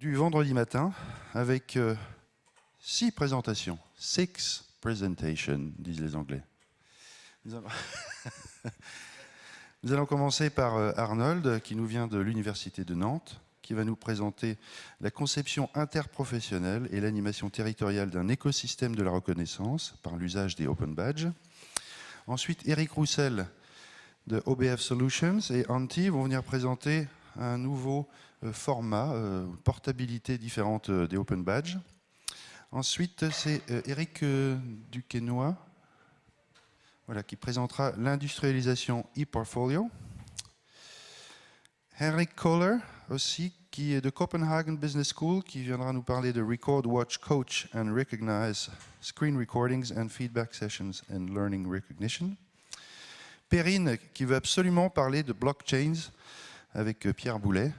du vendredi matin avec 6 présentations. 6 presentations, disent les Anglais. Nous allons commencer par Arnold, qui nous vient de l'Université de Nantes, qui va nous présenter la conception interprofessionnelle et l'animation territoriale d'un écosystème de la reconnaissance par l'usage des Open Badges. Ensuite, Éric Rousselle de OBF Solutions et Antti vont venir présenter un nouveau format, portabilité différente des Open Badges. Ensuite, c'est Éric Duquenoy, voilà, qui présentera l'industrialisation ePortfolio. Henrik Kohler, aussi, qui est de Copenhagen Business School, qui viendra nous parler de Record, Watch, Coach and Recognize Screen Recordings and Feedback Sessions and Learning Recognition. Perrine, qui veut absolument parler de blockchains avec Pierre Boulet.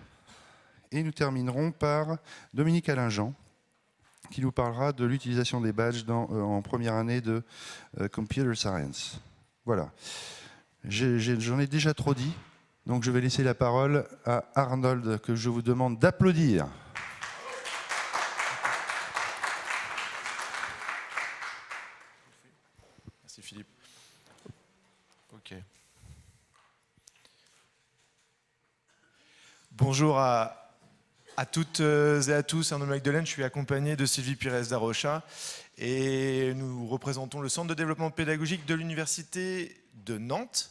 Et nous terminerons par Dominique Allingeant, qui nous parlera de l'utilisation des badges en première année de Computer Science. Voilà. J'en ai déjà trop dit, donc je vais laisser la parole à Arnold, que je vous demande d'applaudir. Merci Philippe. Ok. Bonjour à toutes et à tous, Arnold Magdelaine, je suis accompagné de Sylvie, Pires de Rocha et nous représentons le centre de développement pédagogique de l'Université de Nantes.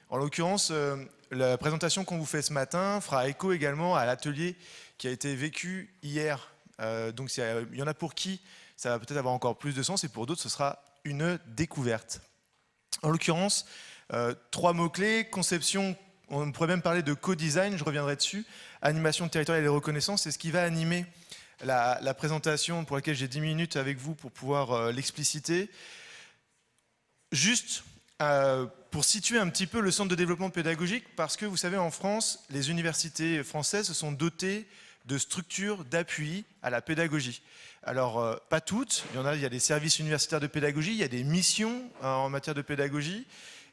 En l'occurrence, la présentation qu'on vous fait ce matin fera écho également à l'atelier qui a été vécu hier. Donc il y en a pour qui ça va peut-être avoir encore plus de sens et pour d'autres ce sera une découverte. En l'occurrence, 3 mots-clés, conception, on pourrait même parler de co-design, je reviendrai dessus, animation territoriale et reconnaissance, c'est ce qui va animer la présentation pour laquelle j'ai 10 minutes avec vous pour pouvoir l'expliciter. Juste pour situer un petit peu le centre de développement pédagogique, parce que vous savez, en France, les universités françaises se sont dotées de structures d'appui à la pédagogie. Alors, pas toutes, il y a des services universitaires de pédagogie, il y a des missions en matière de pédagogie,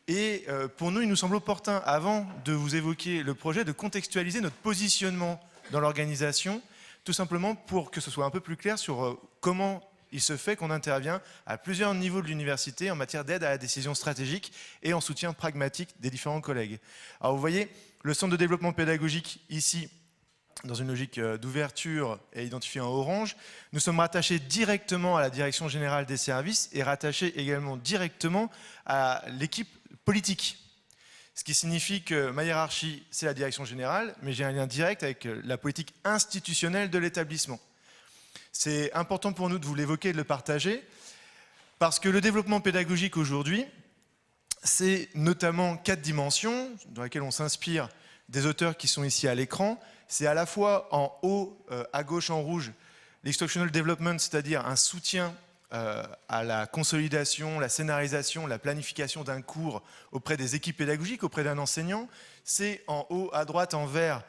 et pour nous, il nous semble opportun, avant de vous évoquer le projet, de contextualiser notre positionnement dans l'organisation, tout simplement pour que ce soit un peu plus clair sur comment il se fait qu'on intervient à plusieurs niveaux de l'université en matière d'aide à la décision stratégique et en soutien pragmatique des différents collègues. Alors vous voyez, le centre de développement pédagogique ici, dans une logique d'ouverture et identifié en orange, nous sommes rattachés directement à la direction générale des services et rattachés également directement à l'équipe politique. Ce qui signifie que ma hiérarchie, c'est la direction générale, mais j'ai un lien direct avec la politique institutionnelle de l'établissement. C'est important pour nous de vous l'évoquer et de le partager, parce que le développement pédagogique aujourd'hui, c'est notamment 4 dimensions dans lesquelles on s'inspire des auteurs qui sont ici à l'écran. C'est à la fois en haut, à gauche en rouge, l'instructional development, c'est-à-dire un soutien à la consolidation, la scénarisation, la planification d'un cours auprès des équipes pédagogiques, auprès d'un enseignant. C'est en haut, à droite, en vert,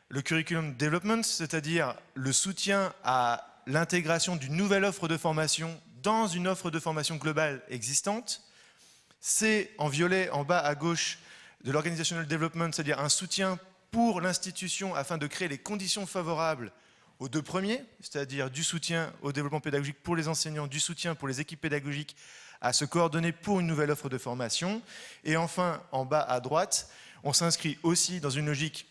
le curriculum development, c'est-à-dire le soutien à l'intégration d'une nouvelle offre de formation dans une offre de formation globale existante. C'est en violet, en bas à gauche, de l'organizational development, c'est-à-dire un soutien pour l'institution afin de créer les conditions favorables aux 2 premiers, c'est-à-dire du soutien au développement pédagogique pour les enseignants, du soutien pour les équipes pédagogiques à se coordonner pour une nouvelle offre de formation. Et enfin, en bas à droite, on s'inscrit aussi dans une logique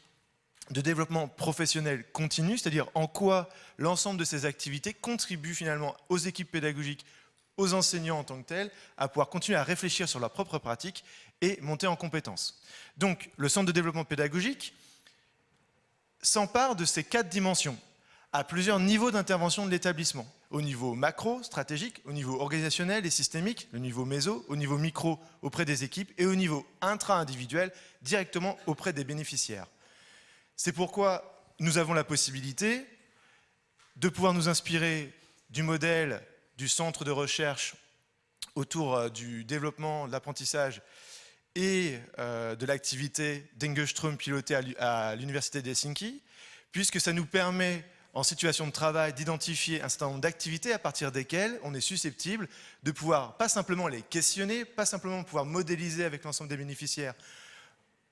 de développement professionnel continu, c'est-à-dire en quoi l'ensemble de ces activités contribuent finalement aux équipes pédagogiques, aux enseignants en tant que tels, à pouvoir continuer à réfléchir sur leurs propres pratiques et monter en compétences. Donc, le centre de développement pédagogique s'empare de ces 4 dimensions à plusieurs niveaux d'intervention de l'établissement. Au niveau macro, stratégique, au niveau organisationnel et systémique, le niveau méso, au niveau micro auprès des équipes et au niveau intra-individuel directement auprès des bénéficiaires. C'est pourquoi nous avons la possibilité de pouvoir nous inspirer du modèle du centre de recherche autour du développement, de l'apprentissage et de l'activité d'Engelström pilotée à l'université d'Helsinki, puisque ça nous permet, en situation de travail, d'identifier un certain nombre d'activités à partir desquelles on est susceptible de pouvoir pas simplement les questionner, pas simplement pouvoir modéliser avec l'ensemble des bénéficiaires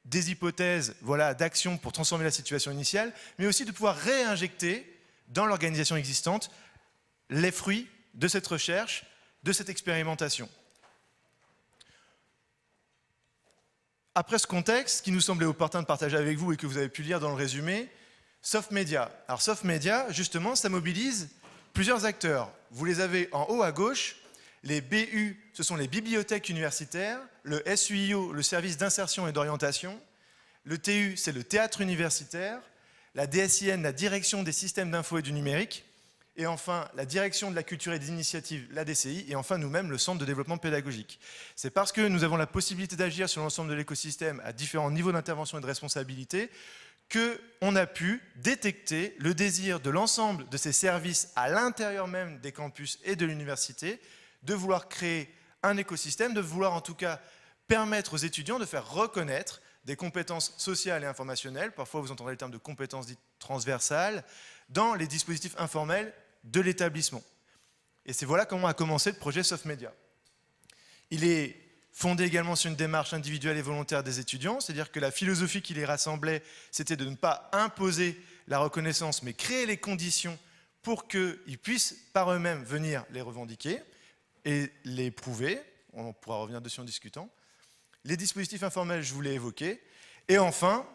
des hypothèses, voilà, d'actions pour transformer la situation initiale, mais aussi de pouvoir réinjecter dans l'organisation existante les fruits de cette recherche, de cette expérimentation. Après ce contexte, qui nous semblait opportun de partager avec vous et que vous avez pu lire dans le résumé, Soft Media. Alors Soft Media, justement, ça mobilise plusieurs acteurs. Vous les avez en haut à gauche. Les BU, ce sont les bibliothèques universitaires. Le SUIO, le service d'insertion et d'orientation. Le TU, c'est le théâtre universitaire. La DSIN, la direction des systèmes d'info et du numérique. Et enfin, la direction de la culture et des initiatives, la DCI. Et enfin, nous-mêmes, le centre de développement pédagogique. C'est parce que nous avons la possibilité d'agir sur l'ensemble de l'écosystème à différents niveaux d'intervention et de responsabilité qu'on a pu détecter le désir de l'ensemble de ces services à l'intérieur même des campus et de l'université de vouloir créer un écosystème, de vouloir en tout cas permettre aux étudiants de faire reconnaître des compétences sociales et informationnelles, parfois vous entendrez le terme de compétences dites transversales, dans les dispositifs informels de l'établissement. Et c'est voilà comment a commencé le projet Soft Media. Il est fondé également sur une démarche individuelle et volontaire des étudiants, c'est-à-dire que la philosophie qui les rassemblait, c'était de ne pas imposer la reconnaissance, mais créer les conditions pour qu'ils puissent par eux-mêmes venir les revendiquer et les prouver. On pourra revenir dessus en discutant. Les dispositifs informels, je vous l'ai évoqué. Et enfin,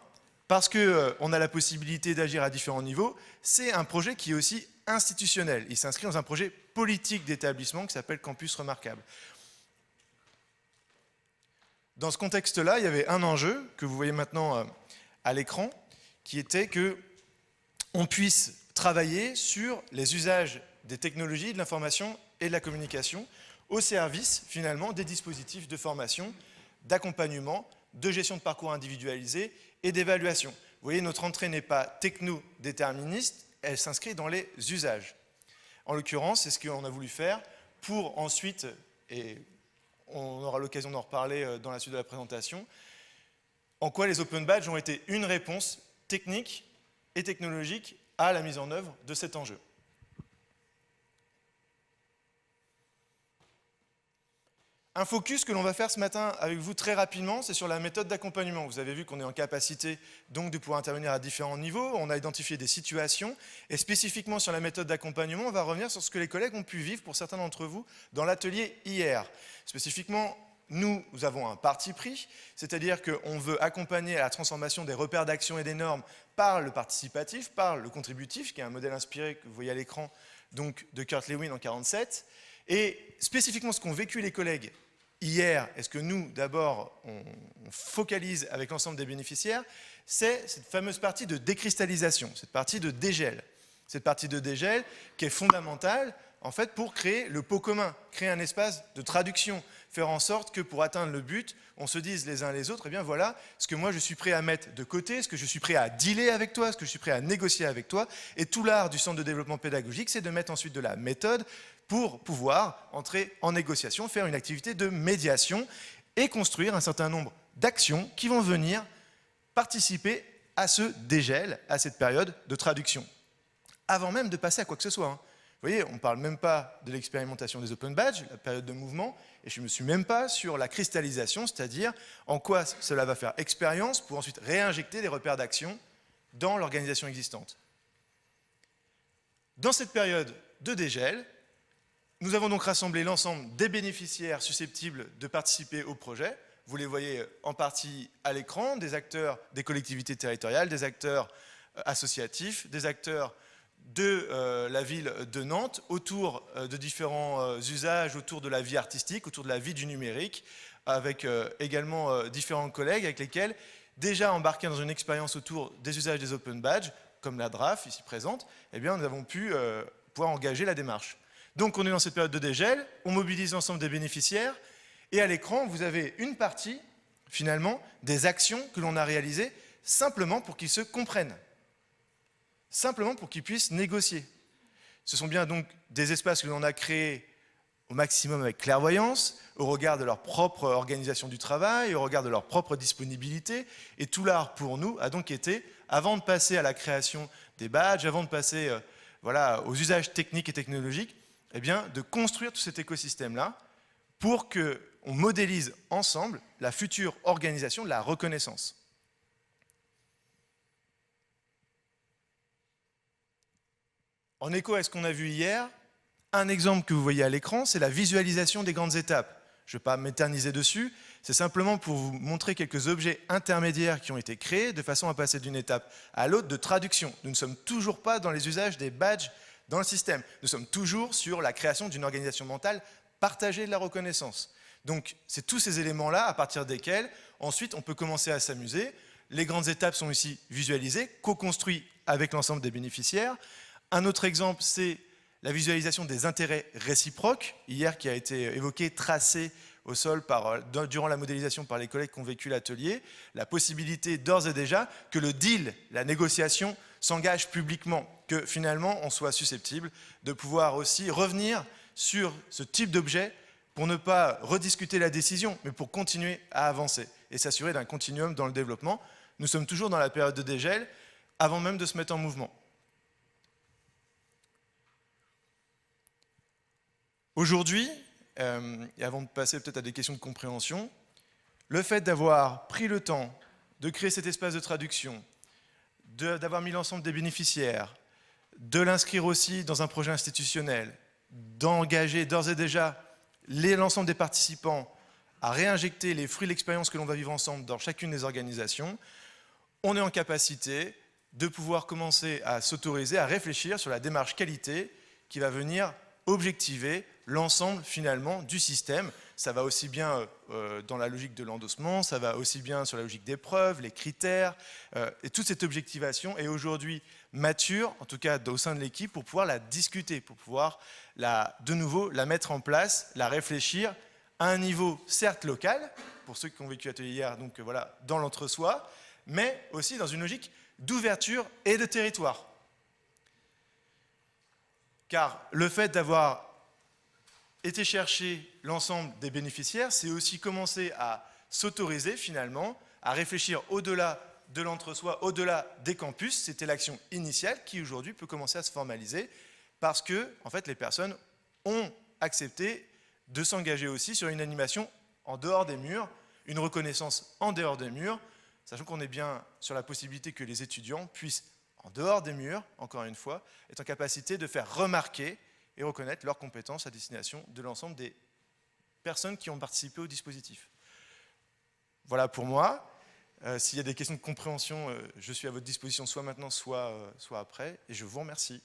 parce qu'on a la possibilité d'agir à différents niveaux, c'est un projet qui est aussi institutionnel. Il s'inscrit dans un projet politique d'établissement qui s'appelle Campus Remarquable. Dans ce contexte-là, il y avait un enjeu que vous voyez maintenant à l'écran, qui était qu'on puisse travailler sur les usages des technologies, de l'information et de la communication au service, finalement, des dispositifs de formation, d'accompagnement, de gestion de parcours individualisé et d'évaluation. Vous voyez, notre entrée n'est pas techno-déterministe, elle s'inscrit dans les usages. En l'occurrence, c'est ce qu'on a voulu faire pour ensuite, et on aura l'occasion d'en reparler dans la suite de la présentation, en quoi les open badges ont été une réponse technique et technologique à la mise en œuvre de cet enjeu. Un focus que l'on va faire ce matin avec vous très rapidement, c'est sur la méthode d'accompagnement. Vous avez vu qu'on est en capacité donc de pouvoir intervenir à différents niveaux. On a identifié des situations et spécifiquement sur la méthode d'accompagnement, on va revenir sur ce que les collègues ont pu vivre pour certains d'entre vous dans l'atelier hier. Spécifiquement, nous avons un parti pris, c'est-à-dire qu'on veut accompagner à la transformation des repères d'action et des normes par le participatif, par le contributif, qui est un modèle inspiré que vous voyez à l'écran donc de Kurt Lewin en 1947. Et spécifiquement ce qu'ont vécu les collègues hier, et ce que nous, d'abord, on focalise avec l'ensemble des bénéficiaires, c'est cette fameuse partie de décristallisation, cette partie de dégel. Cette partie de dégel qui est fondamentale, en fait, pour créer le pot commun, créer un espace de traduction, faire en sorte que pour atteindre le but, on se dise les uns les autres, eh bien voilà, ce que moi je suis prêt à mettre de côté, ce que je suis prêt à dealer avec toi, ce que je suis prêt à négocier avec toi. Et tout l'art du centre de développement pédagogique, c'est de mettre ensuite de la méthode pour pouvoir entrer en négociation, faire une activité de médiation et construire un certain nombre d'actions qui vont venir participer à ce dégel, à cette période de traduction, avant même de passer à quoi que ce soit. Vous voyez, on ne parle même pas de l'expérimentation des open badges, la période de mouvement, et je ne me suis même pas sur la cristallisation, c'est-à-dire en quoi cela va faire expérience pour ensuite réinjecter des repères d'action dans l'organisation existante. Dans cette période de dégel, nous avons donc rassemblé l'ensemble des bénéficiaires susceptibles de participer au projet. Vous les voyez en partie à l'écran, des acteurs des collectivités territoriales, des acteurs associatifs, des acteurs de la ville de Nantes, autour de différents usages, autour de la vie artistique, autour de la vie du numérique, avec également différents collègues avec lesquels, déjà embarqués dans une expérience autour des usages des open badges, comme la DRAF ici présente, eh bien, nous avons pu pouvoir engager la démarche. Donc on est dans cette période de dégel, on mobilise l'ensemble des bénéficiaires, et à l'écran, vous avez une partie, finalement, des actions que l'on a réalisées simplement pour qu'ils se comprennent, simplement pour qu'ils puissent négocier. Ce sont bien donc des espaces que l'on a créés au maximum avec clairvoyance, au regard de leur propre organisation du travail, au regard de leur propre disponibilité, et tout l'art pour nous a donc été, avant de passer à la création des badges, avant de passer voilà, aux usages techniques et technologiques, eh bien, de construire tout cet écosystème-là pour qu'on modélise ensemble la future organisation de la reconnaissance. En écho à ce qu'on a vu hier, un exemple que vous voyez à l'écran, c'est la visualisation des grandes étapes. Je ne vais pas m'éterniser dessus, c'est simplement pour vous montrer quelques objets intermédiaires qui ont été créés de façon à passer d'une étape à l'autre de traduction. Nous ne sommes toujours pas dans les usages des badges dans le système. Nous sommes toujours sur la création d'une organisation mentale partagée de la reconnaissance. Donc, c'est tous ces éléments-là à partir desquels, ensuite, on peut commencer à s'amuser. Les grandes étapes sont ici visualisées, co-construites avec l'ensemble des bénéficiaires. Un autre exemple, c'est la visualisation des intérêts réciproques, hier qui a été évoqué, tracé au sol durant la modélisation par les collègues qui ont vécu l'atelier, la possibilité d'ores et déjà que le deal, la négociation, s'engage publiquement, que finalement on soit susceptible de pouvoir aussi revenir sur ce type d'objet pour ne pas rediscuter la décision, mais pour continuer à avancer et s'assurer d'un continuum dans le développement. Nous sommes toujours dans la période de dégel, avant même de se mettre en mouvement. Aujourd'hui, et avant de passer peut-être à des questions de compréhension, le fait d'avoir pris le temps de créer cet espace de traduction, d'avoir mis l'ensemble des bénéficiaires, de l'inscrire aussi dans un projet institutionnel, d'engager d'ores et déjà l'ensemble des participants à réinjecter les fruits de l'expérience que l'on va vivre ensemble dans chacune des organisations, on est en capacité de pouvoir commencer à s'autoriser, à réfléchir sur la démarche qualité qui va venir objectiver l'ensemble finalement du système. Ça va aussi bien dans la logique de l'endossement, ça va aussi bien sur la logique des preuves, les critères, et toute cette objectivation est aujourd'hui mature, en tout cas au sein de l'équipe, pour pouvoir la discuter, pour pouvoir de nouveau la mettre en place, la réfléchir à un niveau certes local, pour ceux qui ont vécu l'atelier hier, donc voilà, dans l'entre-soi, mais aussi dans une logique d'ouverture et de territoire. Car le fait d'avoir été chercher l'ensemble des bénéficiaires, c'est aussi commencer à s'autoriser finalement, à réfléchir au-delà de l'entre-soi, au-delà des campus. C'était l'action initiale qui aujourd'hui peut commencer à se formaliser parce que en fait, les personnes ont accepté de s'engager aussi sur une animation en dehors des murs, une reconnaissance en dehors des murs, sachant qu'on est bien sur la possibilité que les étudiants puissent, en dehors des murs, encore une fois, être en capacité de faire remarquer et reconnaître leurs compétences à destination de l'ensemble des personnes qui ont participé au dispositif. Voilà pour moi. S'il y a des questions de compréhension, je suis à votre disposition soit maintenant, soit après, et je vous remercie.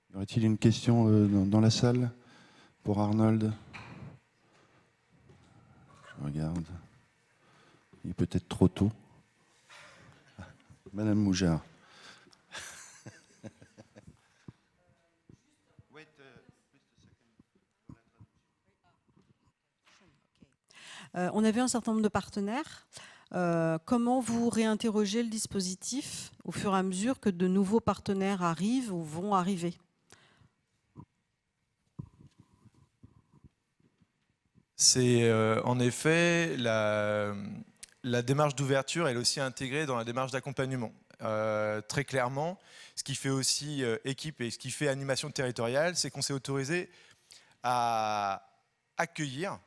Y aurait-il une question dans la salle pour Arnold? Je regarde. Il est peut-être trop tôt. Madame Moujard. On avait un certain nombre de partenaires. Comment vous réinterrogez le dispositif au fur et à mesure que de nouveaux partenaires arrivent ou vont arriver? C'est en effet la démarche d'ouverture, elle est aussi intégrée dans la démarche d'accompagnement. Très clairement, ce qui fait aussi équipe et ce qui fait animation territoriale, c'est qu'on s'est autorisé à accueillir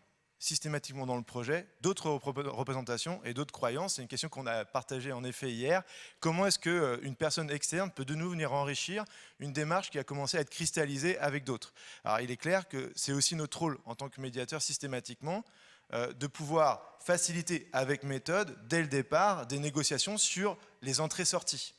systématiquement dans le projet d'autres représentations et d'autres croyances. C'est une question qu'on a partagée en effet hier. Comment est-ce qu'une personne externe peut de nouveau venir enrichir une démarche qui a commencé à être cristallisée avec d'autres? Alors il est clair que c'est aussi notre rôle en tant que médiateur systématiquement de pouvoir faciliter avec méthode, dès le départ, des négociations sur les entrées-sorties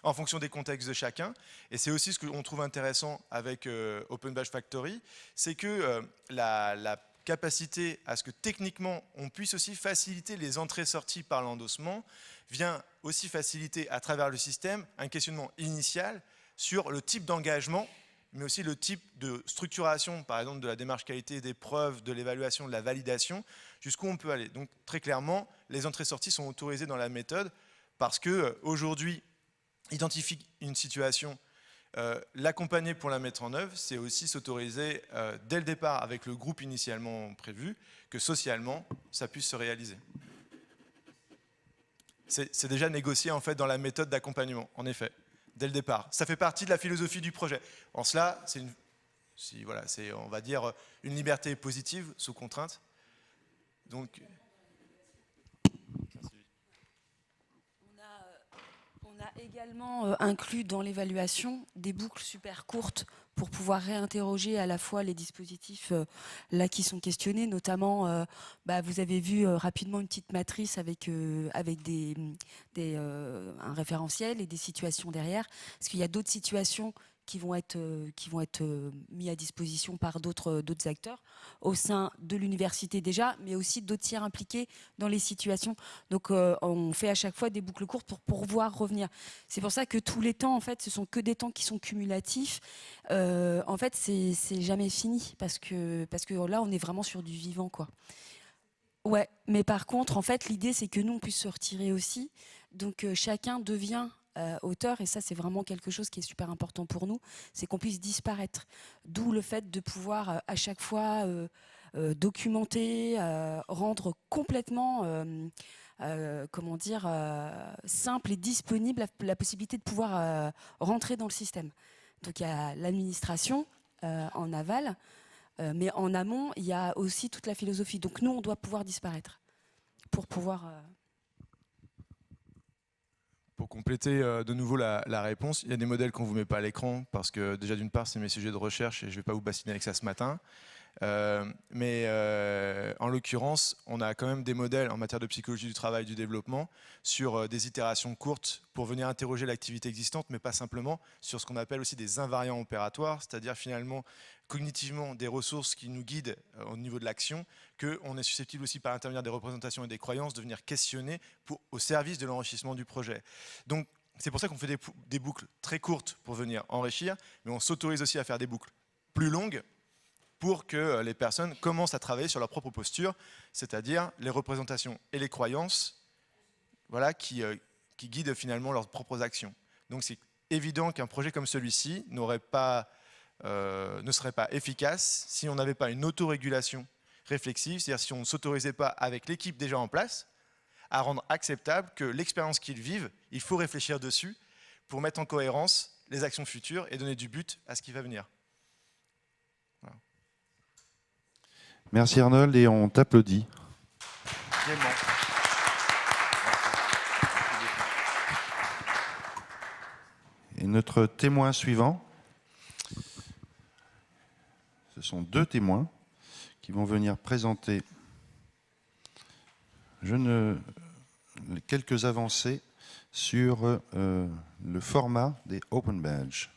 en fonction des contextes de chacun. Et c'est aussi ce que l'on trouve intéressant avec Open Badge Factory, c'est que la capacité à ce que techniquement on puisse aussi faciliter les entrées-sorties par l'endossement vient aussi faciliter à travers le système un questionnement initial sur le type d'engagement, mais aussi le type de structuration, par exemple de la démarche qualité des preuves, de l'évaluation, de la validation, jusqu'où on peut aller. Donc très clairement, les entrées-sorties sont autorisées dans la méthode parce qu'aujourd'hui, identifier une situation, l'accompagner pour la mettre en œuvre, c'est aussi s'autoriser dès le départ avec le groupe initialement prévu que socialement, ça puisse se réaliser. C'est déjà négocié en fait dans la méthode d'accompagnement, en effet, dès le départ. Ça fait partie de la philosophie du projet. En cela, c'est on va dire une liberté positive sous contrainte. Donc, on a également inclus dans l'évaluation des boucles super courtes pour pouvoir réinterroger à la fois les dispositifs là qui sont questionnés, notamment, vous avez vu rapidement une petite matrice avec un référentiel et des situations derrière, parce qu'il y a d'autres situations qui vont être mis à disposition par d'autres acteurs au sein de l'université déjà, mais aussi d'autres tiers impliqués dans les situations. Donc on fait à chaque fois des boucles courtes pour pouvoir revenir. C'est pour ça que tous les temps, en fait, ce sont que des temps qui sont cumulatifs. En fait, c'est jamais fini parce que là, on est vraiment sur du vivant, quoi. Ouais, mais par contre, en fait, l'idée, c'est que nous, on puisse se retirer aussi. Donc chacun devient auteur, et ça c'est vraiment quelque chose qui est super important pour nous, c'est qu'on puisse disparaître. D'où le fait de pouvoir à chaque fois documenter, rendre complètement simple et disponible la possibilité de pouvoir rentrer dans le système. Donc il y a l'administration en aval, mais en amont il y a aussi toute la philosophie. Donc nous on doit pouvoir disparaître pour pouvoir... Pour compléter de nouveau la réponse, il y a des modèles qu'on ne vous met pas à l'écran parce que déjà d'une part c'est mes sujets de recherche et je ne vais pas vous bassiner avec ça ce matin. Mais en l'occurrence, on a quand même des modèles en matière de psychologie du travail et du développement sur des itérations courtes pour venir interroger l'activité existante, mais pas simplement, sur ce qu'on appelle aussi des invariants opératoires, c'est-à-dire finalement cognitivement des ressources qui nous guident au niveau de l'action, qu'on est susceptible aussi par l'intermédiaire des représentations et des croyances de venir questionner au service de l'enrichissement du projet. Donc c'est pour ça qu'on fait des boucles très courtes pour venir enrichir, mais on s'autorise aussi à faire des boucles plus longues pour que les personnes commencent à travailler sur leur propre posture, c'est-à-dire les représentations et les croyances, voilà, qui guident finalement leurs propres actions. Donc c'est évident qu'un projet comme celui-ci ne serait pas efficace si on n'avait pas une autorégulation réflexive, c'est-à-dire si on ne s'autorisait pas avec l'équipe déjà en place à rendre acceptable que l'expérience qu'ils vivent, il faut réfléchir dessus pour mettre en cohérence les actions futures et donner du but à ce qui va venir. Voilà. Merci Arnold et on t'applaudit. Et notre témoin suivant, ce sont deux témoins qui vont venir présenter quelques avancées sur le format des Open Badges.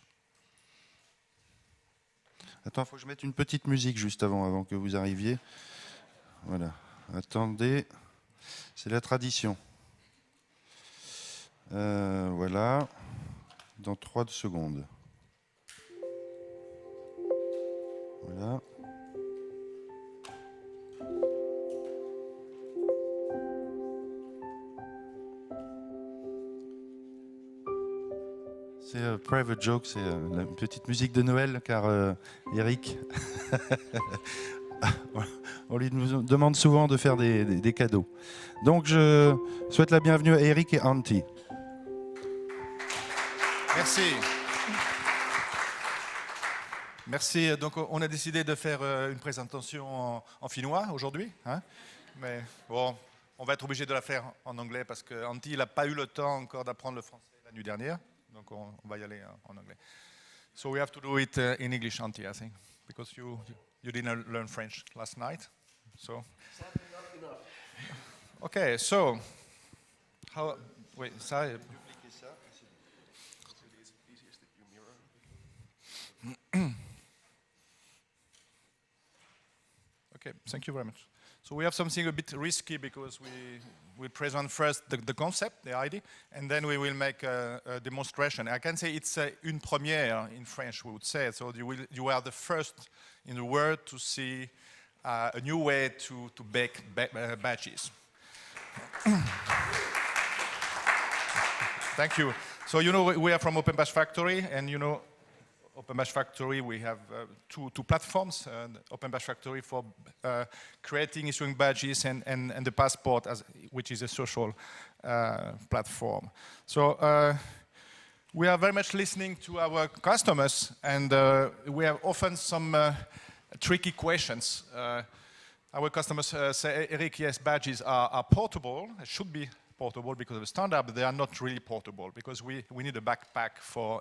Attends, il faut que je mette une petite musique juste avant que vous arriviez. Voilà. Attendez, c'est la tradition. Voilà, dans 3 secondes. Voilà. C'est Private Joke, c'est la petite musique de Noël, car Éric, on lui demande souvent de faire des cadeaux. Donc je souhaite la bienvenue à Éric et Antti. Merci. Merci. Donc on a décidé de faire une présentation en finnois aujourd'hui, hein, mais bon, on va être obligé de la faire en anglais parce que Antti n'a pas eu le temps encore d'apprendre le français la nuit dernière. Donc on va y aller en anglais. So we have to do it in English, Antti, I think, because you didn't learn French last night. So. Okay, so how? Wait, sorry. Okay, thank you very much. So we have something a bit risky because we present first the concept, the idea, and then we will make a demonstration. I can say it's une première in French, we would say. So you are the first in the world to see a new way to bake badges. Thank you. So you know we are from Open Badge Factory, and you know Open Badge Factory, we have two platforms, Open Badge Factory for creating, issuing badges, and the passport, which is a social platform. So we are very much listening to our customers, and we have often some tricky questions. Our customers say, Éric, yes, badges are portable. It should be portable because of the standard, but they are not really portable because we need a backpack for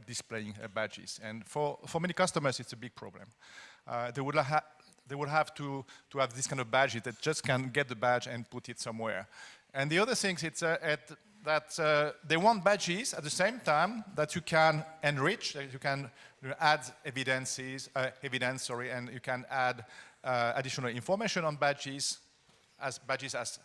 displaying badges. And for many customers, it's a big problem. They would have to have this kind of badge that just can get the badge and put it somewhere. And the other thing is that they want badges at the same time that you can enrich, that you can add evidence, and you can add additional information on badges as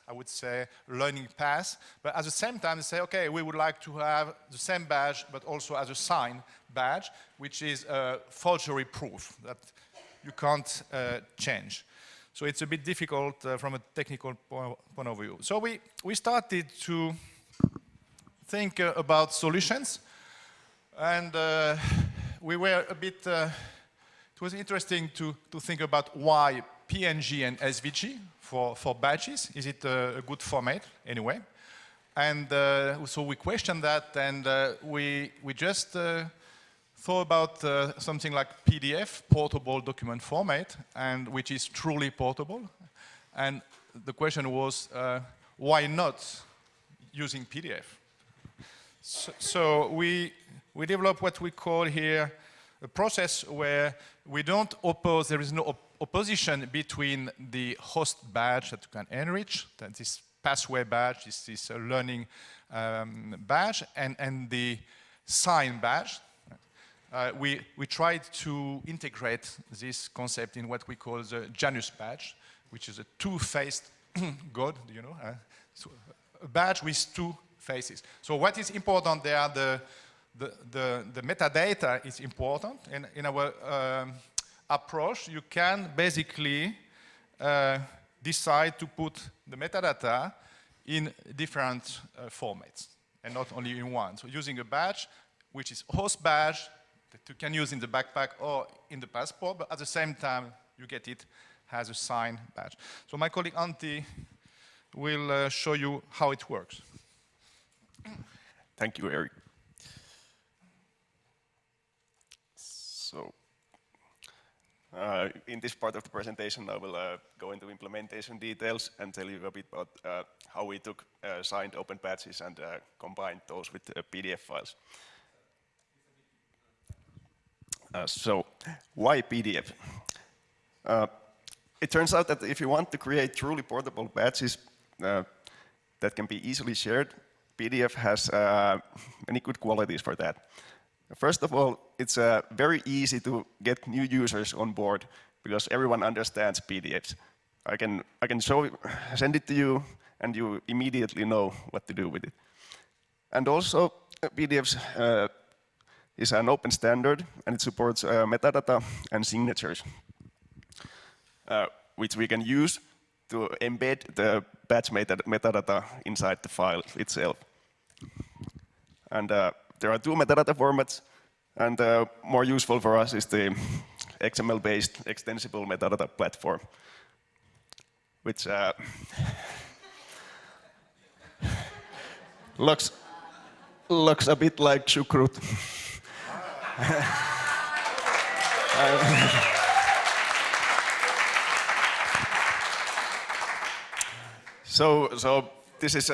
I would say learning paths. But at the same time, they say, okay, we would like to have the same badge, but also as a sign badge, which is forgery proof that you can't change. So it's a bit difficult from a technical point of view. So we started to think about solutions, and we were a bit, it was interesting to think about why PNG and SVG for badges. Is it a good format anyway? And so we questioned that, and we just thought about something like PDF, portable document format, and which is truly portable. And the question was, why not using PDF? So we developed what we call here a process where we don't oppose, there is no opposition between the host badge that you can enrich, that this pathway badge, this learning badge, and the sign badge. We tried to integrate this concept in what we call the Janus badge, which is a two-faced god, you know, so a badge with two faces. So what is important there, the metadata is important. In our approach, you can basically decide to put the metadata in different formats and not only in one. So using a badge, which is host badge, that you can use in the backpack or in the passport, but at the same time, you get it as a sign badge. So my colleague Antti will show you how it works. Thank you, Éric. So, in this part of the presentation, I will go into implementation details and tell you a bit about how we took signed open badges and combined those with PDF files. So, why PDF? It turns out that if you want to create truly portable badges that can be easily shared, PDF has many good qualities for that. First of all, it's very easy to get new users on board because everyone understands PDFs. I can send it to you, and you immediately know what to do with it. And also, PDFs is an open standard, and it supports metadata and signatures, which we can use to embed the badge metadata inside the file itself. And there are two metadata formats, and more useful for us is the XML-based extensible metadata platform, which looks a bit like chucrut. So this is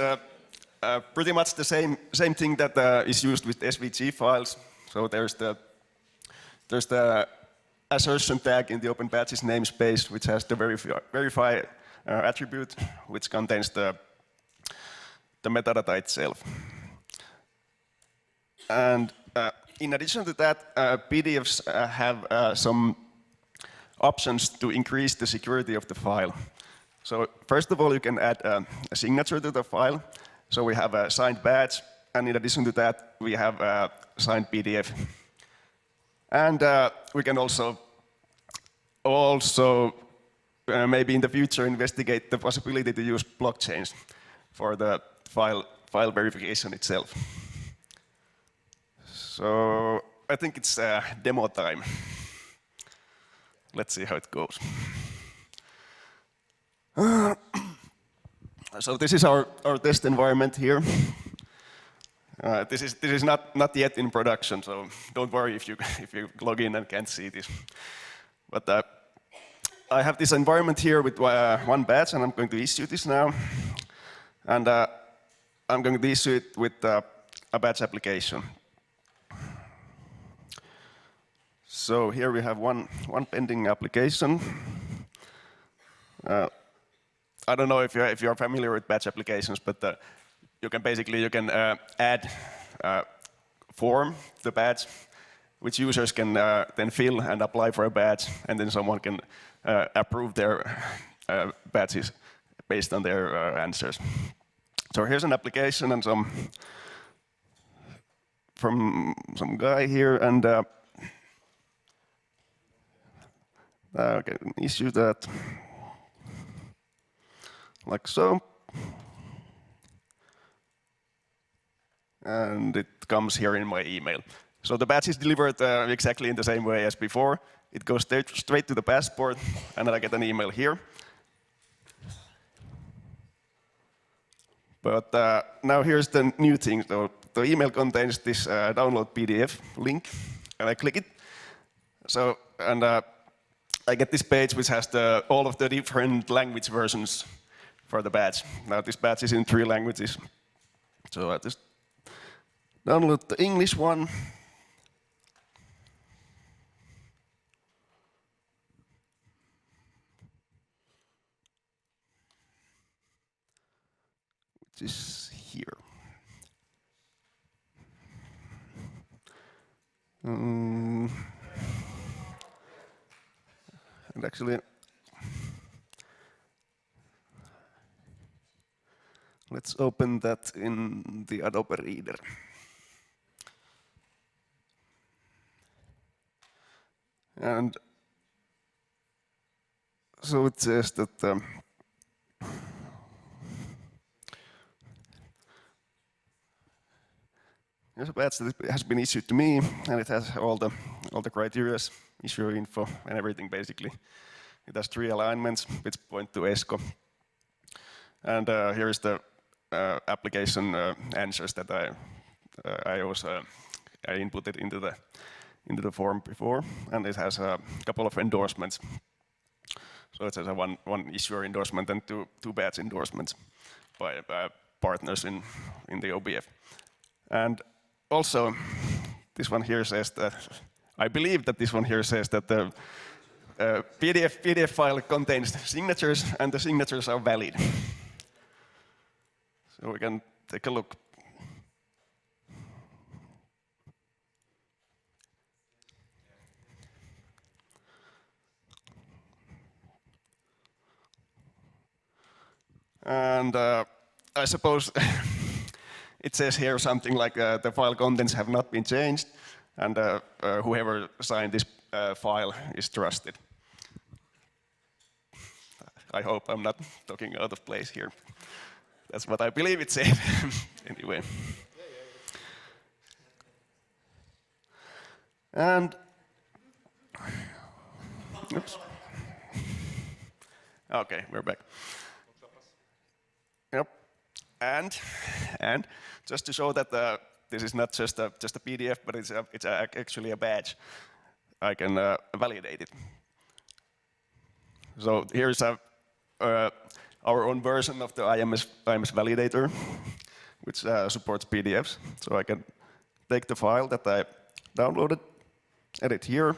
pretty much the same thing that is used with SVG files. So there's the assertion tag in the open badges namespace, which has the verify attribute, which contains the metadata itself. And in addition to that, PDFs have some options to increase the security of the file. So first of all, you can add a signature to the file. So we have a signed badge, and in addition to that, we have a signed PDF. And we can also maybe in the future investigate the possibility to use blockchains for the file verification itself. So I think it's demo time. Let's see how it goes. So this is our test environment here. This is not yet in production, so don't worry if you log in and can't see this. But I have this environment here with one badge, and I'm going to issue this now. And I'm going to issue it with a badge application. So here we have one pending application. I don't know if you're familiar with badge applications, but you can add form to the badge, which users can then fill and apply for a badge, and then someone can approve their badges based on their answers. So here's an application and from some guy here, and okay, issue that like so. And it comes here in my email. So the badge is delivered exactly in the same way as before. It goes straight to the passport, and then I get an email here. But now here's the new thing. So the email contains this download PDF link, and I click it. So, and I get this page which has all of the different language versions for the badge. Now this badge is in 3 languages. So I just download the English one. Which is here. And actually, let's open that in the Adobe Reader. And so it says that there's a badge that has been issued to me, and it has all the criteria, issue info, and everything basically. It has 3 alignments which point to ESCO. And here is the application answers that I inputted into the form before, and it has a couple of endorsements. So it has one issuer endorsement and two badge endorsements by partners in the OBF. And also, this one here says that, I believe that this one here says that the PDF file contains signatures, and the signatures are valid. So we can take a look. And I suppose it says here something like the file contents have not been changed, and whoever signed this file is trusted. I hope I'm not talking out of place here. That's what I believe it said. Anyway. And oops. Okay, we're back. Yep. And just to show that this is not just a PDF, but it's actually a badge, I can validate it. So here's our own version of the IMS validator, which supports PDFs. So I can take the file that I downloaded, edit here,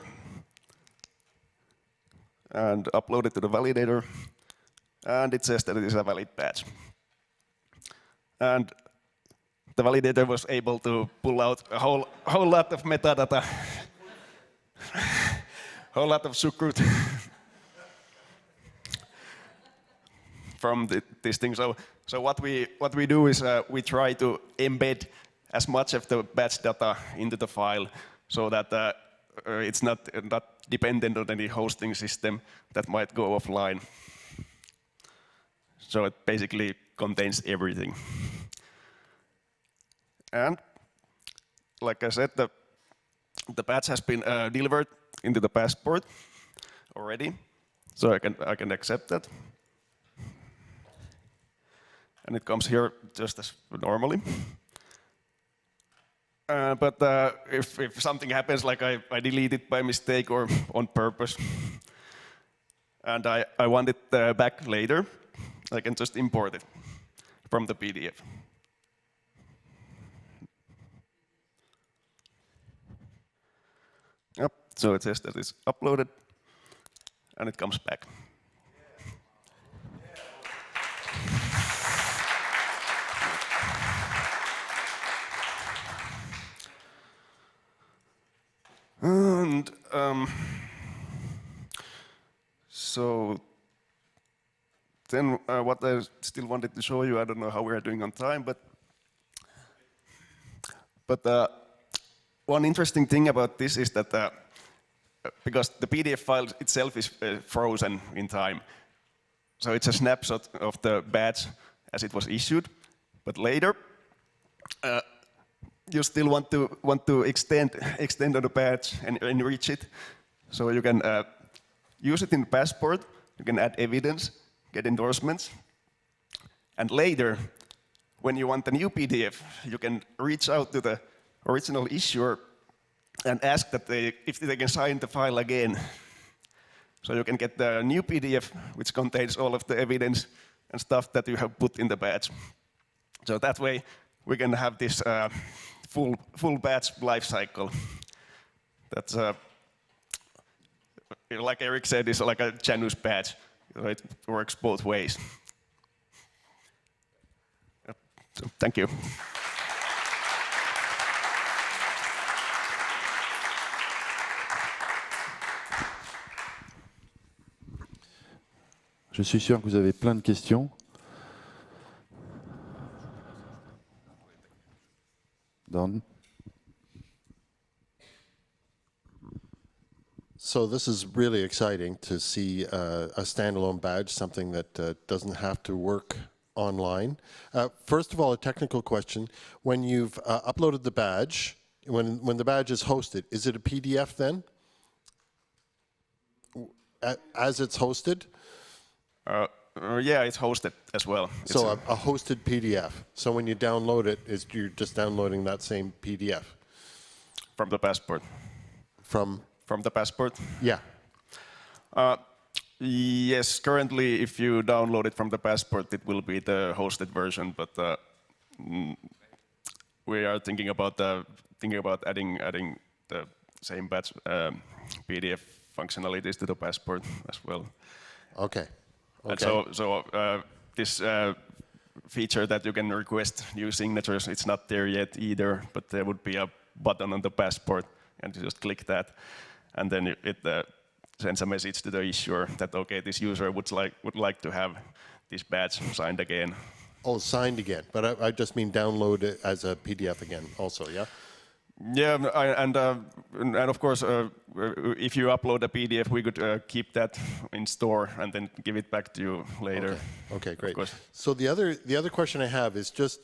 and upload it to the validator, and it says that it is a valid badge. And the validator was able to pull out a whole lot of metadata, whole lot of sukrut from this thing. So what we do is we try to embed as much of the batch data into the file, so that it's not dependent on any hosting system that might go offline. So it basically contains everything. And like I said, the batch has been delivered into the passport already, so I can accept that. and it comes here just as normally. But if something happens, like I delete it by mistake or on purpose, and I want it back later, I can just import it from the PDF. Yep, so it says that it's uploaded, and it comes back. And so then what I still wanted to show you, I don't know how we are doing on time, but one interesting thing about this is that because the PDF file itself is frozen in time, so it's a snapshot of the badge as it was issued, but later you still want to extend on the badge and enrich it, so you can use it in the passport. You can add evidence, get endorsements, and later, when you want a new PDF, you can reach out to the original issuer and ask that if they can sign the file again. So you can get the new PDF, which contains all of the evidence and stuff that you have put in the badge. So that way, we can have this full badge life cycle. That's like Eric said, it's like a Janus badge. It works both ways. So, thank you. Je suis sûr que vous avez plein de questions. Don? So this is really exciting to see a standalone badge, something that doesn't have to work online. First of all, a technical question. When you've uploaded the badge, when the badge is hosted, is it a PDF then? As it's hosted? Yeah, it's hosted as well. So a hosted PDF. So when you download it, you're just downloading that same PDF? From the passport. From the passport? Yeah. Yes, currently if you download it from the passport, it will be the hosted version, but we are thinking about adding the same batch PDF functionalities to the passport as well. Okay. And so this feature that you can request new signatures, it's not there yet either, but there would be a button on the passport, and you just click that, and then it sends a message to the issuer that, okay, this user would like to have this badge signed again. Oh, signed again, but I just mean download it as a PDF again also, yeah? Yeah, and of course, if you upload a PDF, we could keep that in store and then give it back to you later. Okay, great. So the other question I have is just,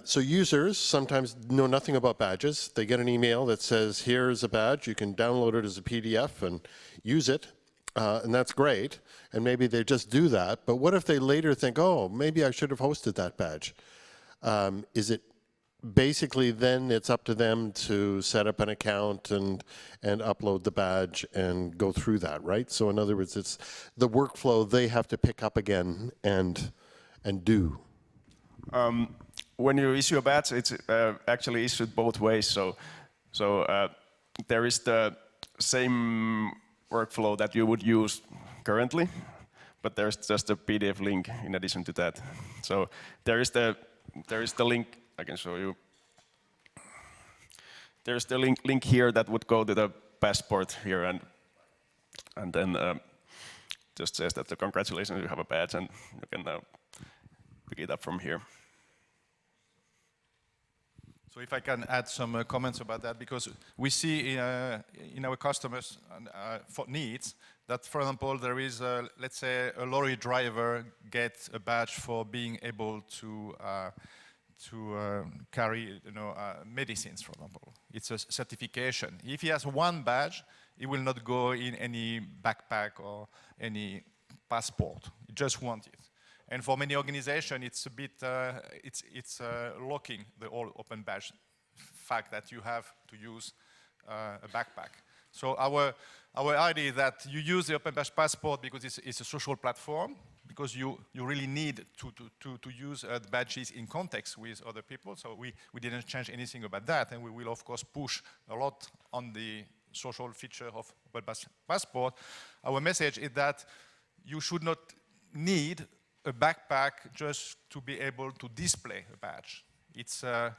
so users sometimes know nothing about badges. They get an email that says, here's a badge, you can download it as a PDF and use it, and that's great. And maybe they just do that, but what if they later think, oh, maybe I should have hosted that badge? Is it basically then it's up to them to set up an account and upload the badge and go through that, right? So in other words, it's the workflow they have to pick up again and do. When you issue a badge, it's actually issued both ways. So there is the same workflow that you would use currently, but there's just a PDF link in addition to that. So there is the link. I can show you. There's the link here that would go to the passport here, and then just says that congratulations, you have a badge, and you can pick it up from here. So if I can add some comments about that, because we see in our customers' needs that, for example, there is, let's say, a lorry driver gets a badge for being able to carry, medicines, for example. It's a certification. If he has one badge, he will not go in any backpack or any passport. He just wants it. And for many organizations, it's a bit, it's locking the whole open badge fact that you have to use a backpack. So our idea is that you use the Open Badge Passport because it's a social platform, because you really need to use the badges in context with other people. So we didn't change anything about that, and we will of course push a lot on the social feature of Open Badge Passport. Our message is that you should not need a backpack just to be able to display a badge. It's a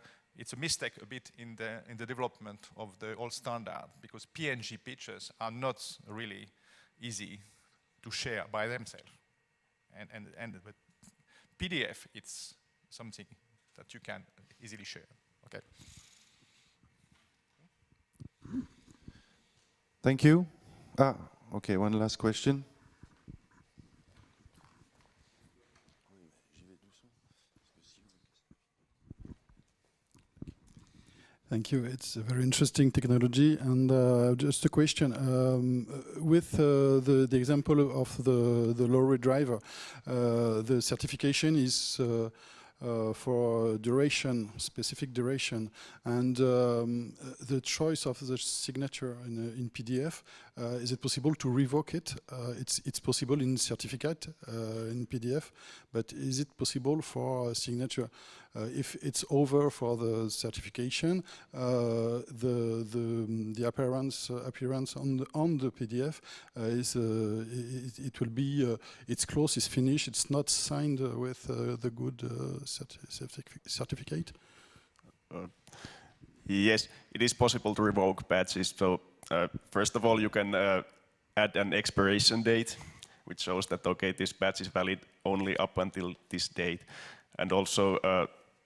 mistake a bit in the development of the old standard, because PNG pictures are not really easy to share by themselves. And with PDF, it's something that you can easily share. Okay. Thank you. Okay, one last question. Thank you. It's a very interesting technology. And just a question. With the example of the lorry driver, the certification is for duration, specific duration. And the choice of the signature in PDF, is it possible to revoke it? It's possible in certificate in PDF, but is it possible for signature? If it's over for the certification, the appearance on the PDF is it will be its close is finished. It's not signed with the good certificate. Yes, it is possible to revoke badges. So first of all, you can add an expiration date, which shows that okay, this badge is valid only up until this date, and also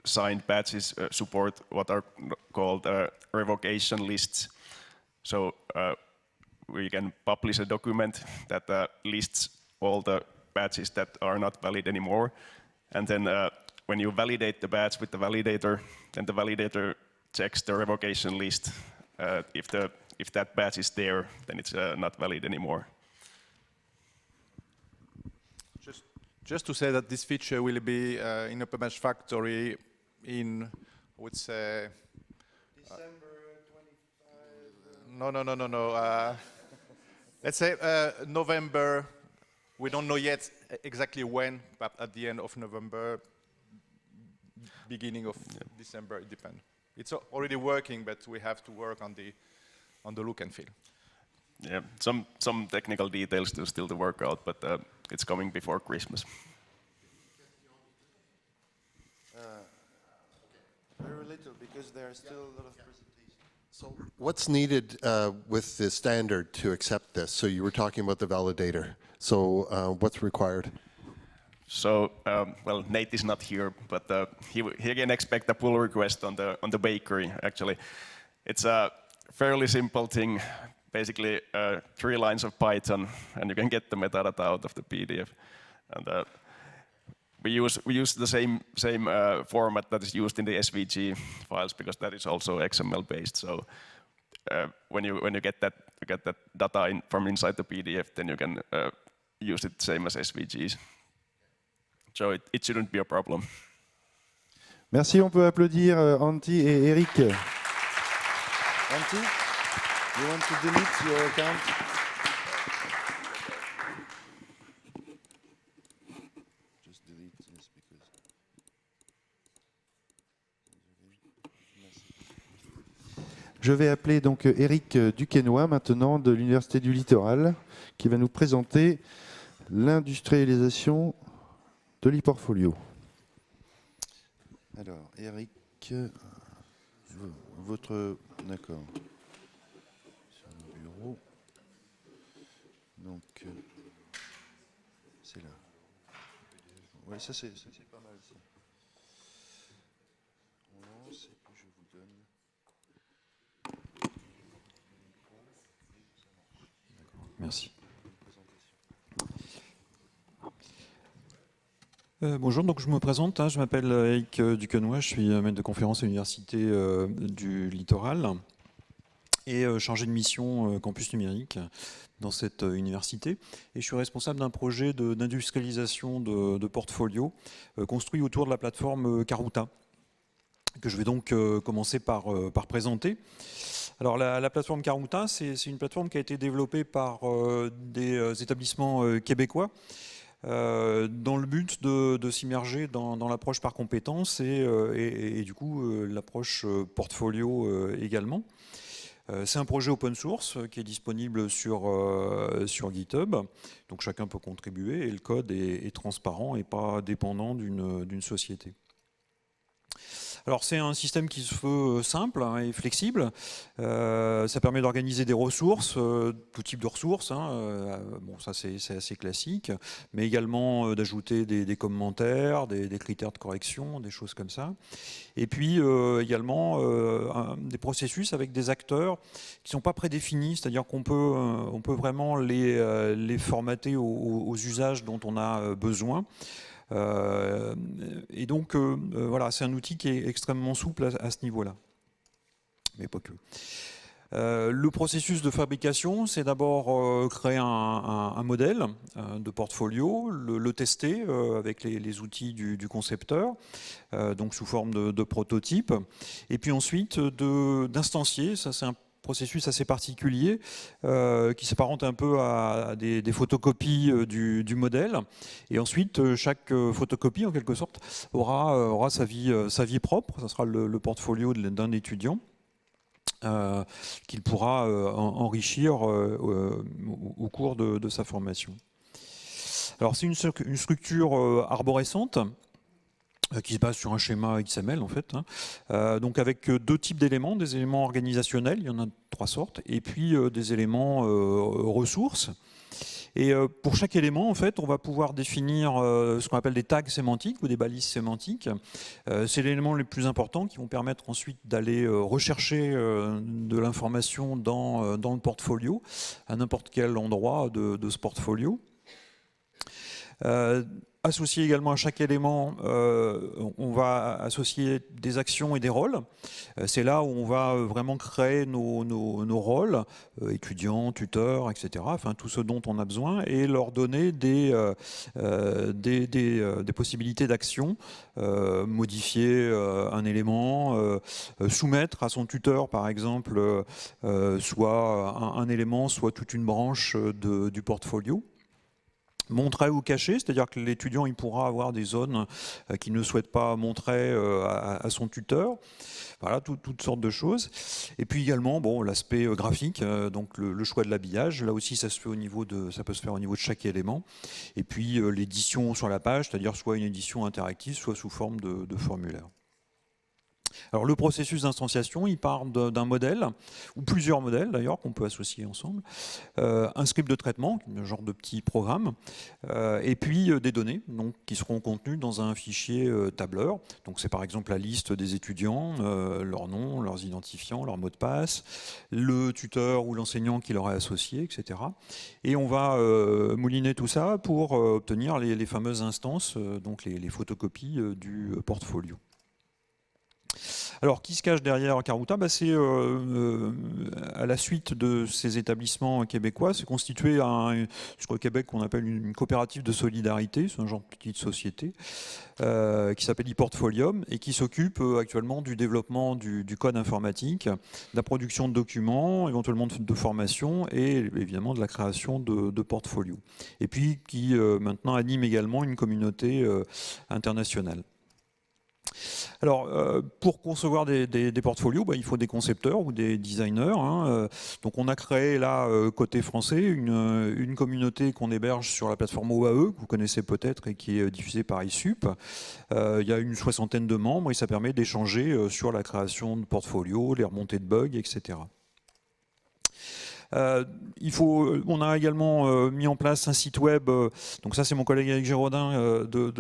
signed badges support what are called revocation lists. So we can publish a document that lists all the badges that are not valid anymore. And then when you validate the badge with the validator, then the validator checks the revocation list. If that badge is there, then it's not valid anymore. Just to say that this feature will be in Open Badge Factory in, I would say, December 25. No. Let's say November. We don't know yet exactly when, but at the end of November, beginning of December, it depends. It's already working, but we have to work on the look and feel. Yeah, some technical details still to work out, but it's coming before Christmas. Very little, because there are still a lot of presentations. So what's needed with the standard to accept this? So you were talking about the validator. So what's required? So, well, Nate is not here, but he can expect a pull request on the bakery, actually. It's a fairly simple thing, basically 3 lines of Python, and you can get the metadata out of the PDF. And we use the same format that is used in the SVG files, because that is also XML based. So when you get that data from inside the PDF, then you can use it same as SVGs. So it shouldn't be a problem. Merci, on peut applaudir Antti et Éric. Antti, you want to delete your account? Just delete this because... Je vais appeler donc Éric Duquenoy maintenant de l'Université du Littoral, qui va nous présenter l'industrialisation de l'ePortfolio. Alors, Éric, votre... D'accord. Sur le bureau. Donc, c'est là. Oui, ça c'est pas mal, ça. On lance et puis je vous donne... Merci. Bonjour, donc je me présente, je m'appelle Éric Duquenoy, je suis maître de conférence à l'Université du Littoral. et chargé de mission campus numérique dans cette université. Et je suis responsable d'un projet d'industrialisation de portfolio construit autour de la plateforme Karuta, que je vais donc commencer par présenter. Alors la plateforme Karuta, c'est une plateforme qui a été développée par des établissements québécois dans le but de s'immerger dans l'approche par compétences et du coup l'approche portfolio également. C'est un projet open source qui est disponible sur GitHub, donc chacun peut contribuer et le code est transparent et pas dépendant d'une société. Alors c'est un système qui se veut simple et flexible. Ça permet d'organiser des ressources, tout type de ressources. Bon, ça c'est assez classique, mais également d'ajouter des commentaires, des critères de correction, des choses comme ça. Et puis également des processus avec des acteurs qui ne sont pas prédéfinis, c'est-à-dire qu'on peut vraiment les formater aux usages dont on a besoin. Et donc voilà, c'est un outil qui est extrêmement souple à ce niveau-là, mais pas que. Le processus de fabrication, c'est d'abord créer un modèle de portfolio, le tester avec les outils du concepteur, donc sous forme de prototype, et puis ensuite d'instancier. Ça c'est un processus assez particulier qui s'apparente un peu à des photocopies du modèle, et ensuite chaque photocopie en quelque sorte aura sa vie propre. Ça sera le portfolio d'un étudiant qu'il pourra enrichir au cours de sa formation. Alors c'est une structure arborescente qui se base sur un schéma XML en fait, donc avec deux types d'éléments, des éléments organisationnels, il y en a 3 sortes, et puis des éléments ressources. Et pour chaque élément, en fait, on va pouvoir définir ce qu'on appelle des tags sémantiques ou des balises sémantiques. C'est l'élément le plus important qui vont permettre ensuite d'aller rechercher de l'information dans le portfolio, à n'importe quel endroit de ce portfolio. Associé également à chaque élément, on va associer des actions et des rôles. C'est là où on va vraiment créer nos rôles, étudiants, tuteurs, etc. Enfin, tout ce dont on a besoin, et leur donner des possibilités d'action, modifier un élément, soumettre à son tuteur, par exemple, soit un élément, soit toute une branche du portfolio. Montrer ou cacher, c'est-à-dire que l'étudiant il pourra avoir des zones qu'il ne souhaite pas montrer à son tuteur. Voilà, toutes sortes de choses. Et puis également, bon, l'aspect graphique, donc le choix de l'habillage. Là aussi, ça peut se faire au niveau de chaque élément. Et puis l'édition sur la page, c'est-à-dire soit une édition interactive, soit sous forme de formulaire. Alors le processus d'instanciation, il part d'un modèle, ou plusieurs modèles d'ailleurs, qu'on peut associer ensemble, un script de traitement, un genre de petit programme, et puis des données donc, qui seront contenues dans un fichier tableur. Donc c'est par exemple la liste des étudiants, leur nom, leurs identifiants, leur mot de passe, le tuteur ou l'enseignant qui leur est associé, etc. Et on va mouliner tout ça pour obtenir les fameuses instances, donc les photocopies du portfolio. Alors, qui se cache derrière Karuta? C'est à la suite de ces établissements québécois, c'est constitué sur le Québec qu'on appelle une coopérative de solidarité, c'est un genre de petite société qui s'appelle ePortfolium et qui s'occupe actuellement du développement du code informatique, de la production de documents, éventuellement de formation et évidemment de la création de portfolios. Et puis qui maintenant anime également une communauté internationale. Alors, pour concevoir des portfolios, il faut des concepteurs ou des designers. Donc, on a créé là, côté français, une communauté qu'on héberge sur la plateforme OAE, que vous connaissez peut-être et qui est diffusée par ISUP. Il y a une 60aine de membres et ça permet d'échanger sur la création de portfolios, les remontées de bugs, etc. On a également mis en place un site web, donc ça c'est mon collègue Éric Giraudin de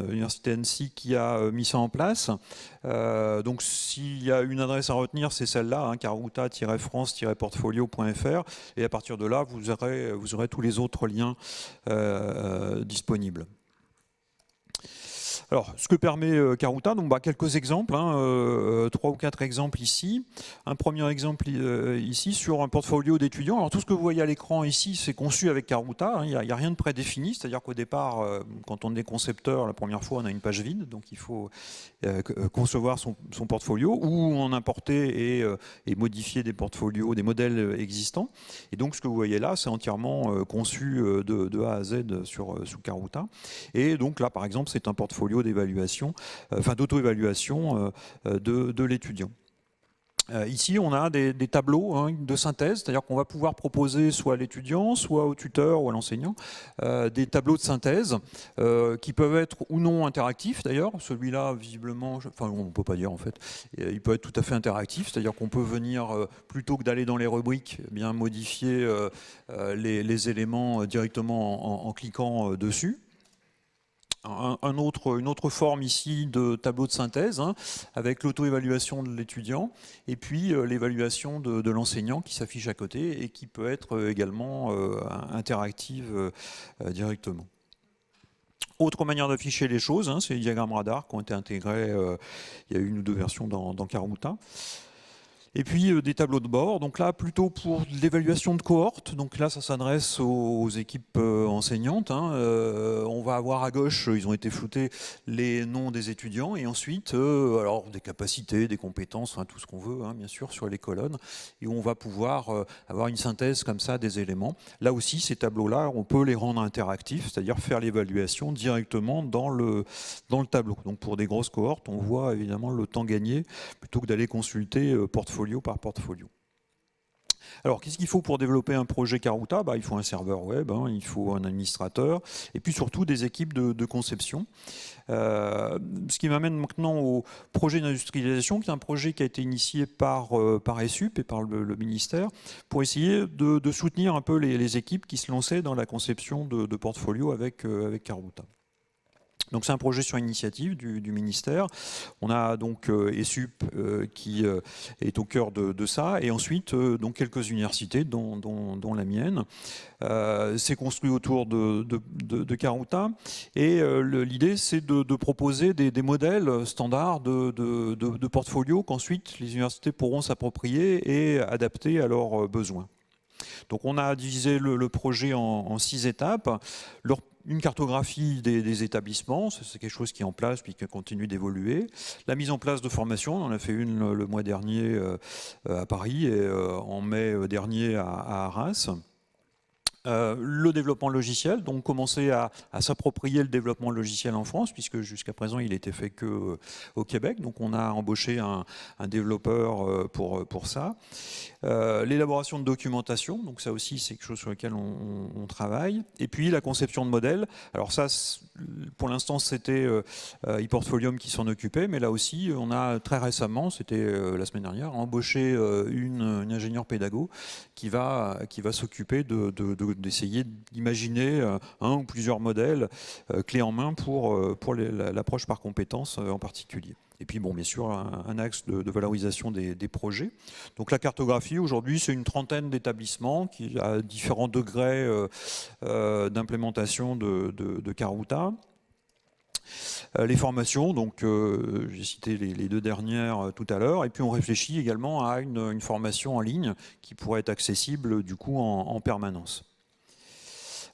l'Université Antti qui a mis ça en place. Donc s'il y a une adresse à retenir, c'est celle-là, karuta-france-portfolio.fr, et à partir de là, vous aurez tous les autres liens disponibles. Alors, ce que permet Karuta, donc quelques exemples, 3 ou 4 exemples ici. Un premier exemple ici sur un portfolio d'étudiants. Alors tout ce que vous voyez à l'écran ici, c'est conçu avec Karuta. Il n'y a rien de prédéfini, c'est-à-dire qu'au départ, quand on est concepteur, la première fois, on a une page vide, donc il faut concevoir son portfolio ou en importer et modifier des portfolios, des modèles existants. Et donc ce que vous voyez là, c'est entièrement conçu de A à Z sous Karuta. Et donc là, par exemple, c'est un portfolio d'évaluation, d'auto-évaluation de l'étudiant. Ici, on a des tableaux de synthèse, c'est-à-dire qu'on va pouvoir proposer soit à l'étudiant, soit au tuteur ou à l'enseignant, des tableaux de synthèse qui peuvent être ou non interactifs d'ailleurs. Celui-là, visiblement, enfin on ne peut pas dire en fait, il peut être tout à fait interactif, c'est-à-dire qu'on peut venir, plutôt que d'aller dans les rubriques, bien modifier les éléments directement en cliquant dessus. Une autre forme ici de tableau de synthèse avec l'auto-évaluation de l'étudiant et puis l'évaluation de l'enseignant qui s'affiche à côté et qui peut être également interactive directement. Autre manière d'afficher les choses, c'est les diagrammes radar qui ont été intégrés, il y a une ou deux versions dans Karuta. Et puis des tableaux de bord, donc là plutôt pour l'évaluation de cohorte, donc là ça s'adresse aux équipes enseignantes. On va avoir à gauche, ils ont été floutés, les noms des étudiants et ensuite alors des capacités, des compétences, tout ce qu'on veut bien sûr sur les colonnes, et on va pouvoir avoir une synthèse comme ça des éléments. Là aussi ces tableaux-là, on peut les rendre interactifs, c'est-à-dire faire l'évaluation directement dans le tableau. Donc pour des grosses cohortes, on voit évidemment le temps gagné plutôt que d'aller consulter portfolio par portfolio. Alors, qu'est-ce qu'il faut pour développer un projet Karuta ? Il faut un serveur web, il faut un administrateur, et puis surtout des équipes de conception. Ce qui m'amène maintenant au projet d'industrialisation, qui est un projet qui a été initié par ESUP et par le ministère, pour essayer de soutenir un peu les équipes qui se lançaient dans la conception de portfolio avec Karuta. Donc c'est un projet sur initiative du ministère. On a donc ESUP qui est au cœur de ça, et ensuite donc quelques universités, dont la mienne. C'est construit autour de Karuta, et l'idée c'est de proposer des modèles standards de portfolio qu'ensuite les universités pourront s'approprier et adapter à leurs besoins. Donc on a divisé le projet en 6 étapes. Une cartographie des établissements, c'est quelque chose qui est en place puis qui continue d'évoluer. La mise en place de formations, on en a fait une le mois dernier à Paris et en mai dernier à Arras. Le développement logiciel, donc commencer à s'approprier le développement logiciel en France, puisque jusqu'à présent il n'était fait que au Québec, donc on a embauché un développeur pour ça. L'élaboration de documentation, donc ça aussi c'est quelque chose sur lequel on travaille. Et puis la conception de modèles, alors ça pour l'instant c'était ePortfolium qui s'en occupait, mais là aussi on a très récemment, c'était la semaine dernière, embauché une ingénieure pédago qui va s'occuper d'essayer d'imaginer un ou plusieurs modèles clés en main pour l'approche par compétences en particulier. Et puis, bon, bien sûr, un axe de valorisation des projets. Donc la cartographie, aujourd'hui, c'est une trentaine d'établissements qui a différents degrés d'implémentation de Karuta. Les formations, donc j'ai cité les 2 dernières tout à l'heure, et puis on réfléchit également à une formation en ligne qui pourrait être accessible du coup en permanence.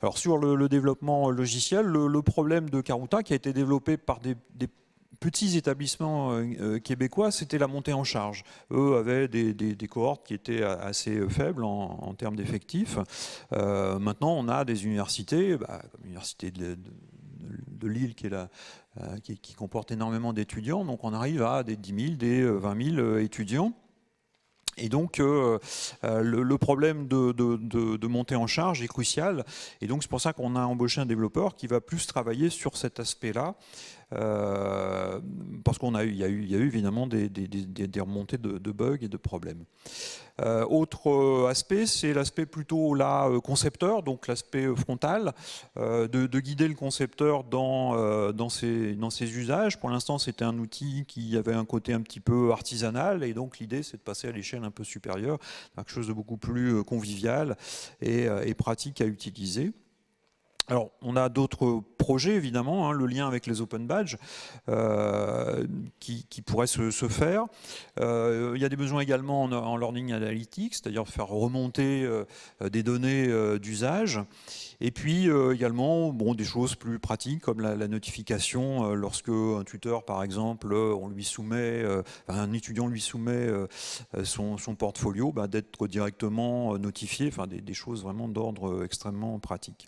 Alors sur le développement logiciel, le problème de Karuta qui a été développé par des petits établissements québécois, c'était la montée en charge. Eux avaient des cohortes qui étaient assez faibles en termes d'effectifs. Maintenant, on a des universités, comme l'université de Lille qui comporte énormément d'étudiants, donc on arrive à des 10 000, des 20 000 étudiants. Et donc le problème de montée en charge est crucial, et donc c'est pour ça qu'on a embauché un développeur qui va plus travailler sur cet aspect-là, parce qu'il y a eu évidemment des remontées de bugs et de problèmes. Autre aspect, c'est l'aspect plutôt là concepteur, donc l'aspect frontal, de guider le concepteur dans ses usages. Pour l'instant, c'était un outil qui avait un côté un petit peu artisanal, et donc l'idée, c'est de passer à l'échelle un peu supérieure, quelque chose de beaucoup plus convivial et pratique à utiliser. Alors, on a d'autres projets, évidemment, hein, le lien avec les open badges qui pourraient se faire. Il y a des besoins également en learning analytics, c'est-à-dire faire remonter des données d'usage. Et puis également des choses plus pratiques comme la notification lorsque un tuteur, par exemple, un étudiant lui soumet son portfolio, d'être directement notifié, des choses vraiment d'ordre extrêmement pratique.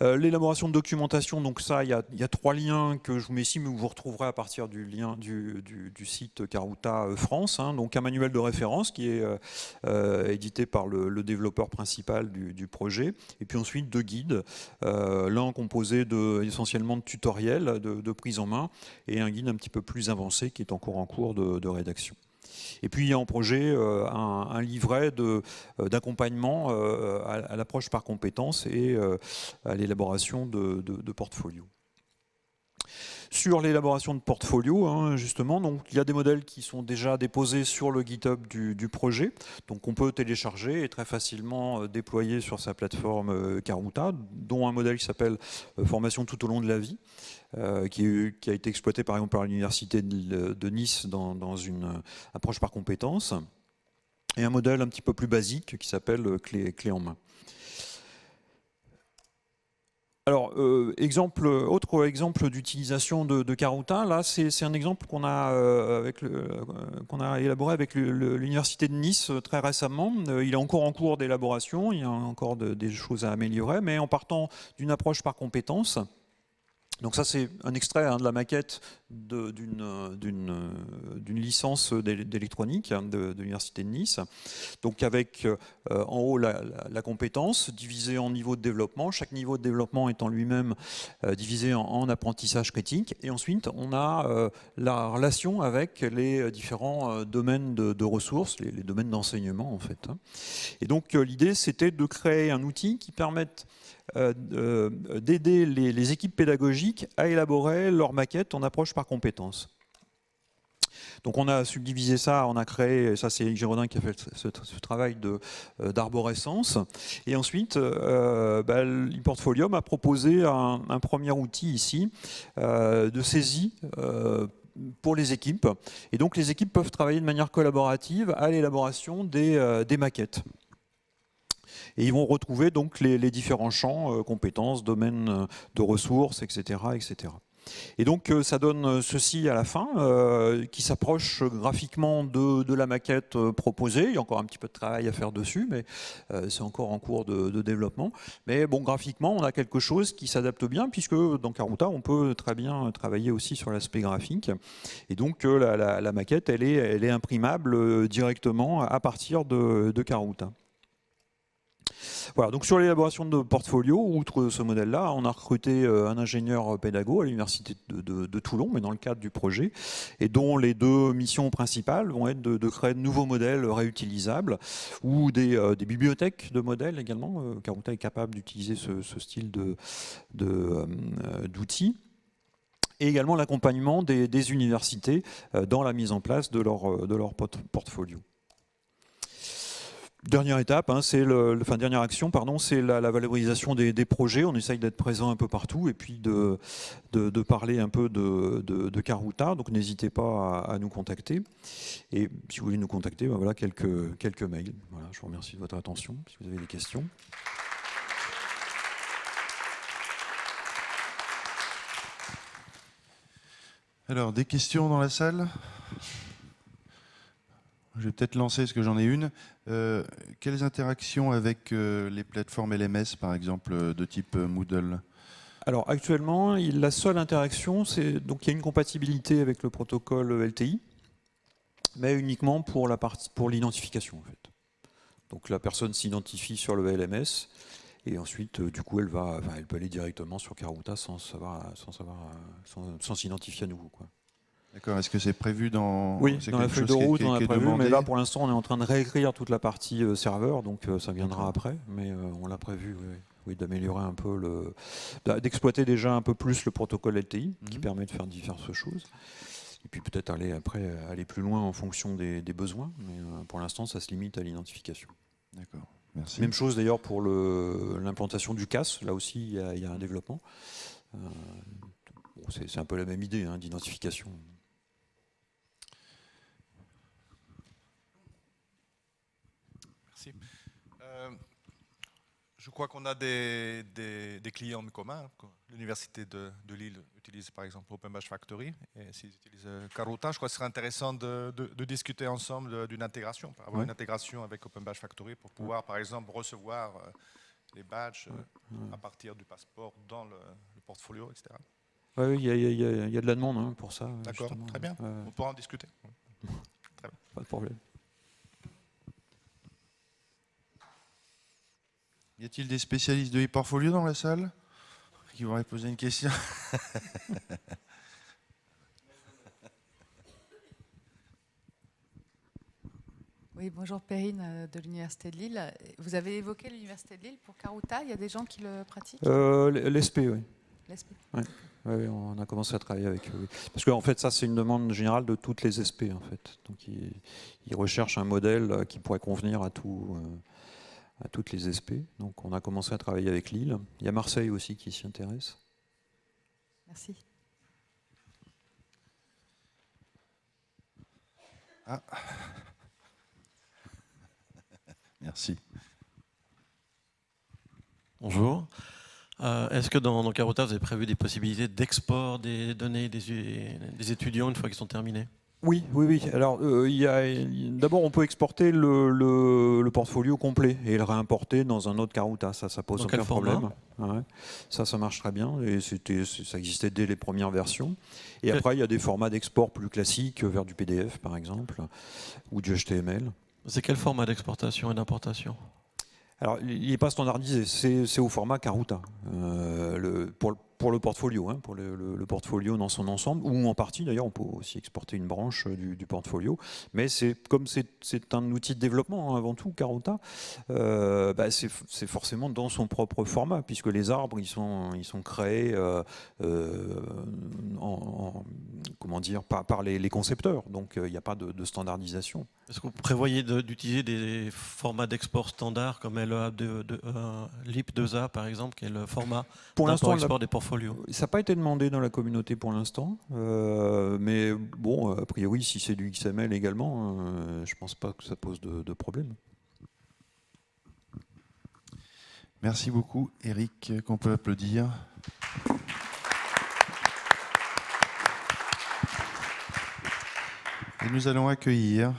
L'élaboration de documentation, donc ça, il y a 3 liens que je vous mets ici, mais vous retrouverez à partir du lien du site Karuta France. Hein, donc un manuel de référence qui est édité par le développeur principal du projet, et puis ensuite 2 guides, l'un composé essentiellement de tutoriels, de prise en main, et un guide un petit peu plus avancé qui est encore en cours de rédaction. Et puis il y a en projet un livret d'accompagnement à l'approche par compétences et à l'élaboration de portfolios. Sur l'élaboration de portfolio, hein, justement, donc, il y a des modèles qui sont déjà déposés sur le GitHub du projet, donc on peut télécharger et très facilement déployer sur sa plateforme Karuta, dont un modèle qui s'appelle Formation tout au long de la vie, qui a été exploité par exemple par l'Université de Nice dans une approche par compétences, et un modèle un petit peu plus basique qui s'appelle Clé en main. Alors, autre exemple d'utilisation de Karuta, là c'est un exemple qu'on a élaboré avec l'Université de Nice très récemment. Il est encore en cours d'élaboration, il y a encore des choses à améliorer, mais en partant d'une approche par compétences. Donc ça c'est un extrait de la maquette d'une licence d'électronique de l'Université de Nice. Donc avec en haut la compétence divisée en niveaux de développement, chaque niveau de développement étant lui-même divisé en apprentissage critique. Et ensuite on a la relation avec les différents domaines de ressources, les domaines d'enseignement en fait. Et donc l'idée c'était de créer un outil qui permette d'aider les équipes pédagogiques à élaborer leur maquette en approche par compétences. Donc on a subdivisé ça, on a créé, ça c'est Éric Giraudin qui a fait ce travail d'arborescence, et ensuite ePortfolium a proposé un premier outil ici de saisie pour les équipes, et donc les équipes peuvent travailler de manière collaborative à l'élaboration des maquettes. Et ils vont retrouver donc les différents champs, compétences, domaines de ressources, etc., etc. Et donc ça donne ceci à la fin, qui s'approche graphiquement de la maquette proposée. Il y a encore un petit peu de travail à faire dessus, mais c'est encore en cours de développement. Mais bon, graphiquement, on a quelque chose qui s'adapte bien, puisque dans Karuta, on peut très bien travailler aussi sur l'aspect graphique. Et donc la maquette, elle est imprimable directement à partir de Karuta. Voilà, donc sur l'élaboration de portfolio, outre ce modèle-là, on a recruté un ingénieur pédago à l'université de Toulon, mais dans le cadre du projet, et dont les 2 missions principales vont être de créer de nouveaux modèles réutilisables ou des bibliothèques de modèles également. Karuta est capable d'utiliser ce style d'outils. Et également l'accompagnement des universités dans la mise en place de leur portfolio. Dernière étape, hein, dernière action, pardon, c'est la valorisation des projets. On essaye d'être présent un peu partout et puis de parler un peu de Karuta. Donc n'hésitez pas à nous contacter. Et si vous voulez nous contacter, voilà quelques mails. Voilà, je vous remercie de votre attention. Si vous avez des questions. Alors, des questions dans la salle ? Je vais peut-être lancer, parce que j'en ai une. Quelles interactions avec les plateformes LMS, par exemple, de type Moodle ? Alors actuellement, la seule interaction, c'est donc il y a une compatibilité avec le protocole LTI, mais uniquement pour l'identification en fait. Donc la personne s'identifie sur le LMS et ensuite du coup elle peut aller directement sur Karuta sans s'identifier à nouveau, quoi. D'accord, est-ce que c'est prévu dans... Oui, dans la feuille de route, on a prévu, mais là pour l'instant on est en train de réécrire toute la partie serveur, donc ça viendra après, mais on l'a prévu, oui, d'améliorer un peu, d'exploiter déjà un peu plus le protocole LTI, qui permet de faire diverses choses, et puis peut-être aller plus loin en fonction des besoins, mais pour l'instant ça se limite à l'identification. D'accord, Merci. Même chose d'ailleurs pour l'implantation du CAS, là aussi il y a un développement. Bon, c'est un peu la même idée, hein, d'identification. Merci. Je crois qu'on a des clients communs. L'Université de Lille utilise par exemple OpenBadge Factory, et s'ils utilisent Karuta, je crois que ce serait intéressant de discuter ensemble d'une intégration, avoir une intégration avec OpenBadge Factory pour pouvoir par exemple recevoir les badges à partir du passeport dans le portfolio, etc. Oui, il y a de la demande, hein, pour ça. D'accord, très bien, on pourra en discuter. Très bien. Pas de problème. Y a-t-il des spécialistes de ePortfolio dans la salle qui voudraient poser une question? Oui, bonjour Perrine de l'Université de Lille. Vous avez évoqué l'Université de Lille pour Karuta, il y a des gens qui le pratiquent? L'ESP, oui. L'ESP. Ouais. Oui, on a commencé à travailler avec eux. Oui. Parce qu'en fait, ça, c'est une demande générale de toutes les SP, en fait. Donc, ils recherchent un modèle qui pourrait convenir à toutes les SP. Donc, on a commencé à travailler avec Lille. Il y a Marseille aussi qui s'y intéresse. Merci. Ah. Merci. Bonjour. Est-ce que dans Karuta, vous avez prévu des possibilités d'export des données des étudiants une fois qu'ils sont terminés? Oui. Alors, d'abord, on peut exporter le portfolio complet et le réimporter dans un autre Karuta. Ça pose aucun problème. Ouais. Ça marche très bien. Et ça existait dès les premières versions. Et après, il y a des formats d'export plus classiques vers du PDF, par exemple, ou du HTML. C'est quel format d'exportation et d'importation? Alors, il n'est pas standardisé, c'est au format Karuta, pour le portfolio, hein, pour le portfolio dans son ensemble, ou en partie d'ailleurs, on peut aussi exporter une branche du portfolio, mais comme c'est un outil de développement, hein, avant tout, Karuta, c'est forcément dans son propre format, puisque les arbres, ils sont créés comment dire, par les concepteurs, donc il n'y a pas de standardisation. Est-ce que vous prévoyez d'utiliser des formats d'export standards comme LIP2A par exemple, qui est le format d'import-export des portfolios? Ça n'a pas été demandé dans la communauté pour l'instant, mais bon, a priori, si c'est du XML également, je ne pense pas que ça pose de problème. Merci beaucoup, Éric, qu'on peut applaudir. Et nous allons accueillir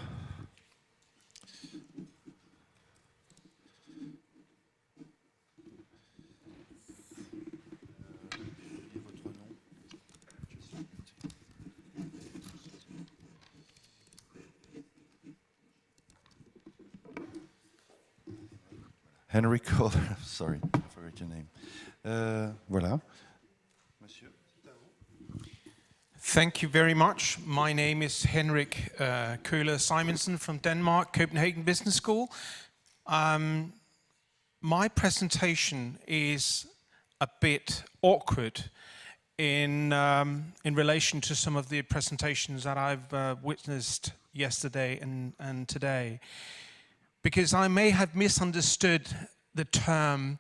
Henrik Kohler, sorry, I forgot your name. Voilà. Monsieur. Thank you very much. My name is Henrik Kohler Simonsen from Denmark, Copenhagen Business School. My presentation is a bit awkward in relation to some of the presentations that I've witnessed yesterday and today, because I may have misunderstood the term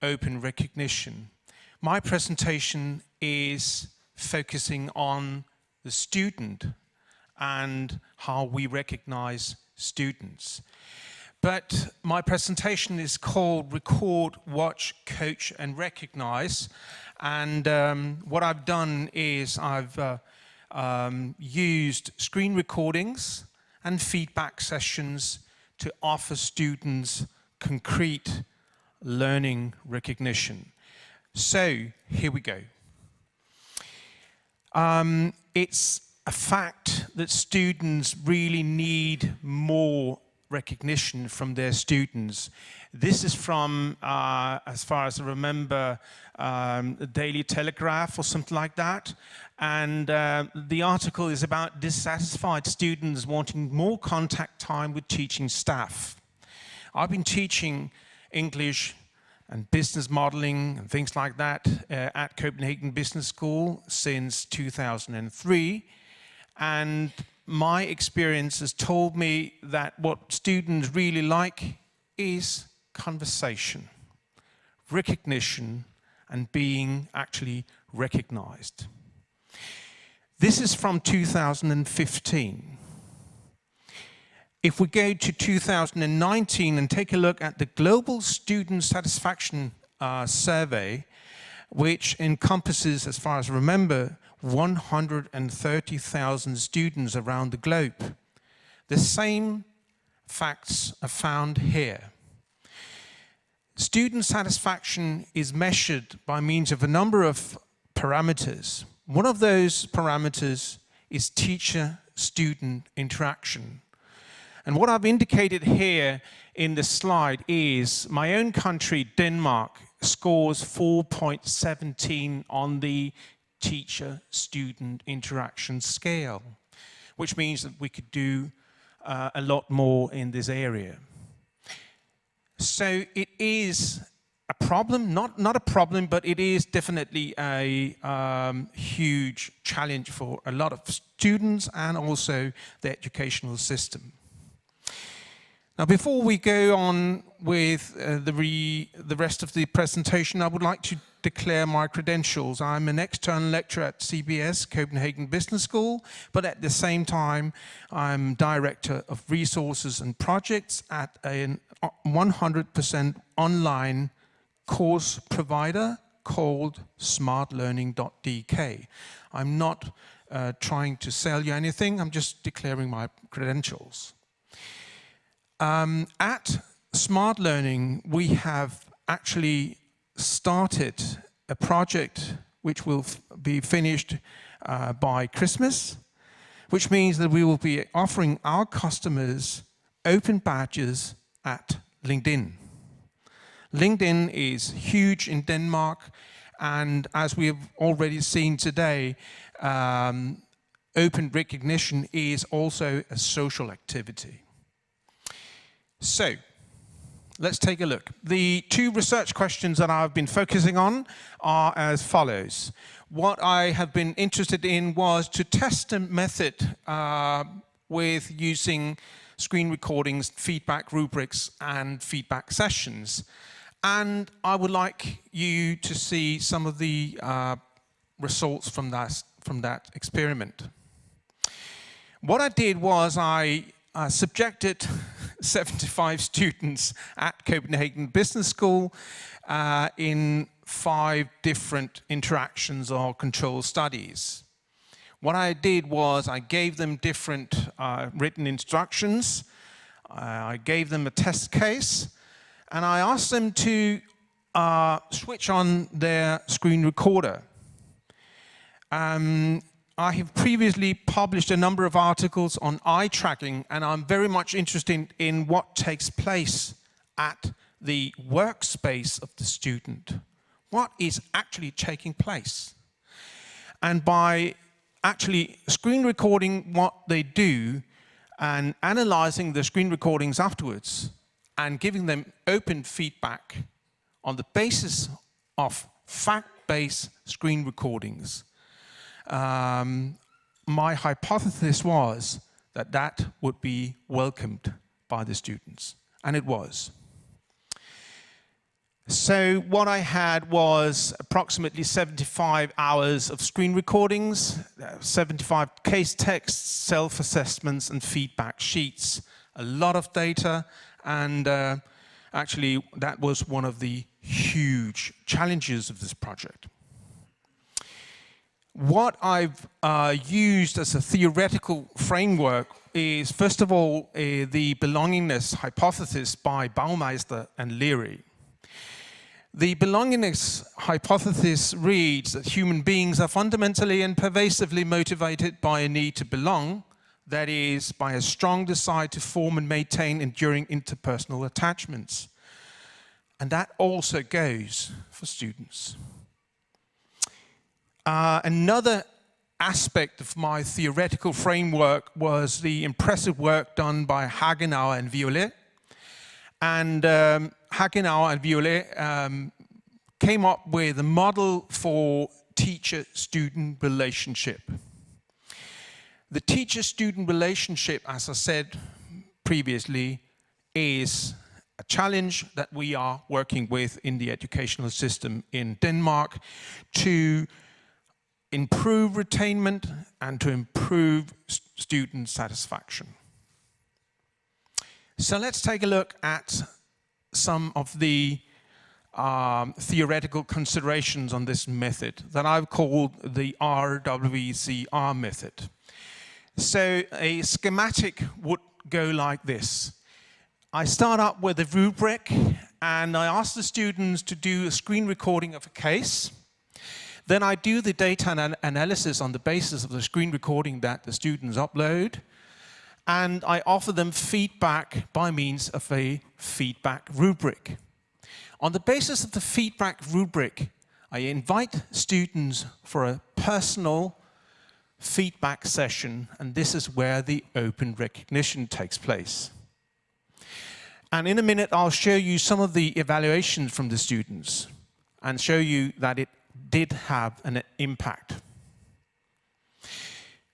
open recognition. My presentation is focusing on the student and how we recognize students. But my presentation is called Record, Watch, Coach and Recognize. And what I've done is I've used screen recordings and feedback sessions to offer students concrete learning recognition. So here we go. It's a fact that students really need more recognition from their students. This is from, as far as I remember, the Daily Telegraph or something like that. And the article is about dissatisfied students wanting more contact time with teaching staff. I've been teaching English and business modeling and things like that at Copenhagen Business School since 2003. And my experience has told me that what students really like is conversation, recognition, and being actually recognized. This is from 2015. If we go to 2019 and take a look at the Global Student Satisfaction Survey, which encompasses, as far as I remember, 130,000 students around the globe, the same facts are found here. Student satisfaction is measured by means of a number of parameters. One of those parameters is teacher-student interaction. And what I've indicated here in the slide is my own country, Denmark, scores 4.17 on the teacher-student interaction scale, which means that we could do a lot more in this area. So it is a problem, not a problem, but it is definitely a huge challenge for a lot of students and also the educational system. Now, before we go on with the rest of the presentation, I would like to declare my credentials. I'm an external lecturer at CBS, Copenhagen Business School, but at the same time, I'm Director of Resources and Projects at a 100% online course provider called smartlearning.dk. I'm not trying to sell you anything, I'm just declaring my credentials. At Smart Learning, we have actually started a project which will be finished by Christmas, which means that we will be offering our customers open badges at LinkedIn. LinkedIn is huge in Denmark, and as we have already seen today, open recognition is also a social activity. So, let's take a look. The two research questions that I've been focusing on are as follows. What I have been interested in was to test a method with using screen recordings, feedback rubrics, and feedback sessions. And I would like you to see some of the results from that experiment. What I did was I subjected 75 students at Copenhagen Business School in 5 different interactions or control studies. What I did was I gave them different written instructions, I gave them a test case, and I asked them to switch on their screen recorder. I have previously published a number of articles on eye tracking, and I'm very much interested in what takes place at the workspace of the student. What is actually taking place? And by actually screen recording what they do and analyzing the screen recordings afterwards and giving them open feedback on the basis of fact-based screen recordings, my hypothesis was that that would be welcomed by the students, and it was. So what I had was approximately 75 hours of screen recordings, 75 case texts, self-assessments, and feedback sheets. A lot of data, and actually that was one of the huge challenges of this project. What I've used as a theoretical framework is, first of all, the belongingness hypothesis by Baumeister and Leary. The belongingness hypothesis reads that human beings are fundamentally and pervasively motivated by a need to belong, that is, by a strong desire to form and maintain enduring interpersonal attachments. And that also goes for students. Another aspect of my theoretical framework was the impressive work done by Hagenauer and Violet. And Hagenauer and Violet came up with a model for teacher-student relationship. The teacher-student relationship, as I said previously, is a challenge that we are working with in the educational system in Denmark to improve retainment and to improve student satisfaction. So let's take a look at some of the theoretical considerations on this method that I've called the RWCR method. So a schematic would go like this. I start up with a rubric and I ask the students to do a screen recording of a case. Then I do the data analysis on the basis of the screen recording that the students upload. And I offer them feedback by means of a feedback rubric. On the basis of the feedback rubric, I invite students for a personal feedback session, and this is where the open recognition takes place. And in a minute, I'll show you some of the evaluations from the students and show you that it did have an impact.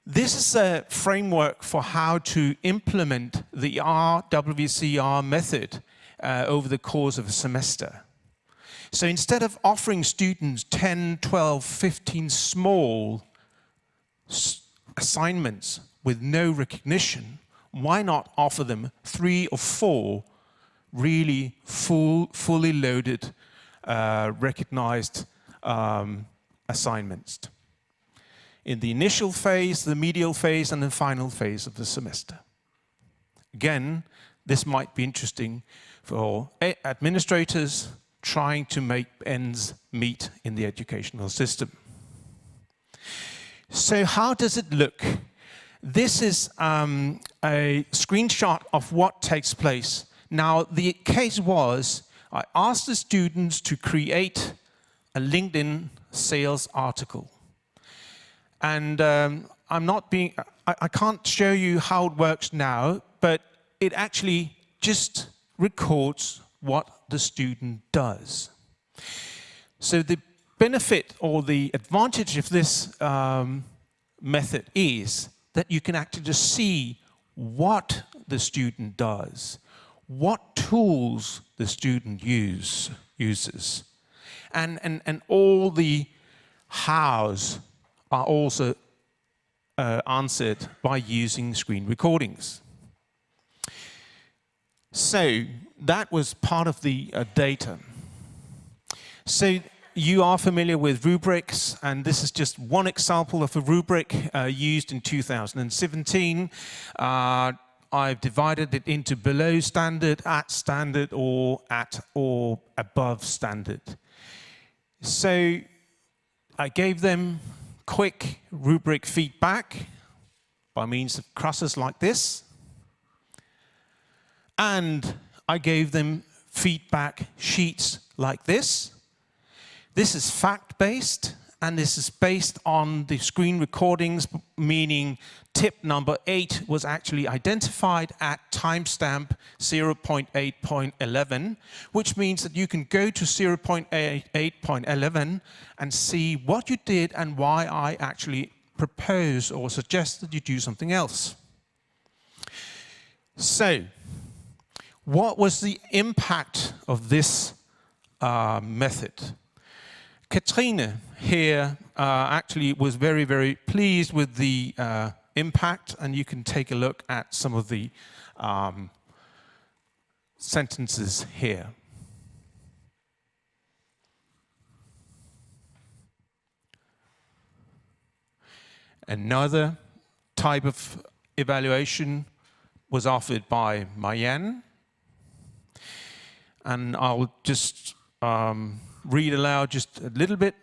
This is a framework for how to implement the RWCR method over the course of a semester. So instead of offering students 10, 12, 15 small assignments with no recognition, why not offer them 3 or 4 really fully loaded, recognized assignments in the initial phase, the medial phase, and the final phase of the semester. Again, this might be interesting for administrators trying to make ends meet in the educational system. So how does it look? This is a screenshot of what takes place. Now, the case was, I asked the students to create a LinkedIn sales article. And I can't show you how it works now, but it actually just records what the student does. So the benefit or the advantage of this method is that you can actually just see what the student does, what tools the student uses, and all the hows are also answered by using screen recordings. So that was part of the data. So you are familiar with rubrics, and this is just one example of a rubric used in 2017. I've divided it into below standard, at standard, or at or above standard. So I gave them quick rubric feedback by means of crosses like this. And I gave them feedback sheets like this. This is fact-based, and this is based on the screen recordings, meaning tip number 8 was actually identified at timestamp 0.8.11, which means that you can go to 0.8.11 and see what you did and why I actually propose or suggest that you do something else. So, what was the impact of this method? Katrine here actually was very, very pleased with the impact, and you can take a look at some of the sentences here. Another type of evaluation was offered by Marianne, and I'll just read aloud just a little bit.